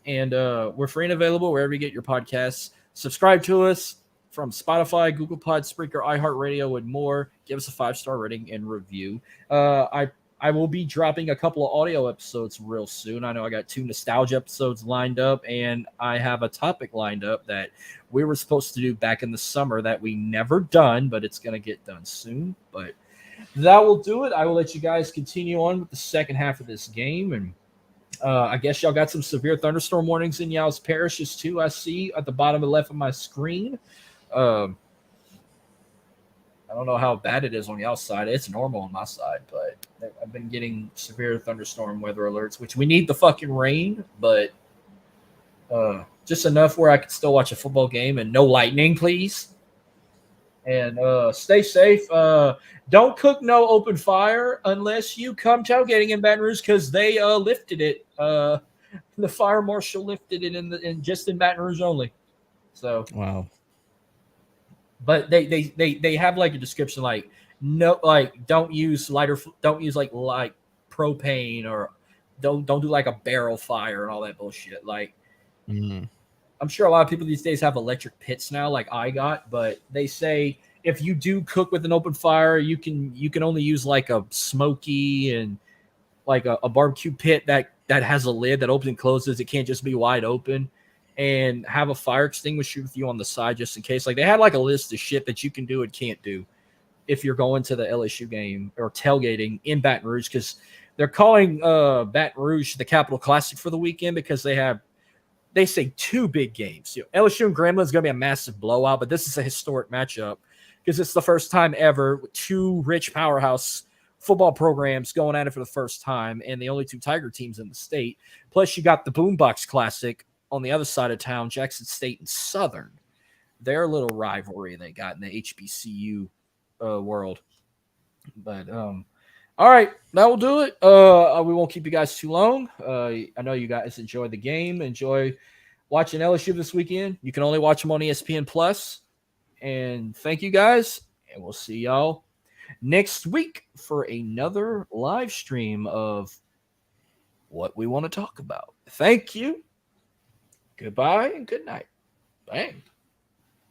And we're free and available wherever you get your podcasts. Subscribe to us from Spotify, Google Pod, Spreaker, iHeartRadio, and more. Give us a 5-star rating and review. I will be dropping a couple of audio episodes real soon. I know I got 2 nostalgia episodes lined up, and I have a topic lined up that we were supposed to do back in the summer that we never done, but it's going to get done soon. But that will do it. I will let you guys continue on with the second half of this game. And I guess y'all got some severe thunderstorm warnings in y'all's parishes too. I see at the bottom of the left of my screen. I don't know how bad it is on y'all's side. It's normal on my side, but I've been getting severe thunderstorm weather alerts, which we need the fucking rain, but just enough where I can still watch a football game and no lightning, please. And stay safe. Don't cook no open fire unless you come tailgating in Baton Rouge, because they lifted it. The fire marshal lifted it in just in Baton Rouge only. So wow. But they have like a description like no, like don't use like propane, or don't do like a barrel fire and all that bullshit. Like I'm sure a lot of people these days have electric pits now, like I got, but they say if you do cook with an open fire, you can only use like a smoky and like a barbecue pit that has a lid that opens and closes. It can't just be wide open. And have a fire extinguisher with you on the side just in case. Like they had like a list of shit that you can do and can't do if you're going to the LSU game or tailgating in Baton Rouge, because they're calling Baton Rouge the Capital Classic for the weekend because they say 2 big games. LSU and Grambling is going to be a massive blowout, but this is a historic matchup because it's the first time ever with 2 rich powerhouse football programs going at it for the first time, and the only 2 Tiger teams in the state. Plus you got the Boombox Classic on the other side of town, Jackson State and Southern. their little rivalry they got in the HBCU world. But all right, that will do it. We won't keep you guys too long. I know you guys enjoy the game, enjoy watching LSU this weekend. You can only watch them on ESPN Plus. And thank you guys, and we'll see y'all next week for another live stream of what we want to talk about. Thank you. Goodbye and good night. Bang.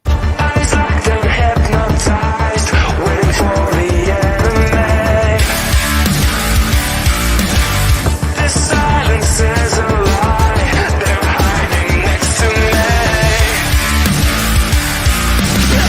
Eyes like they're hypnotized, waiting for the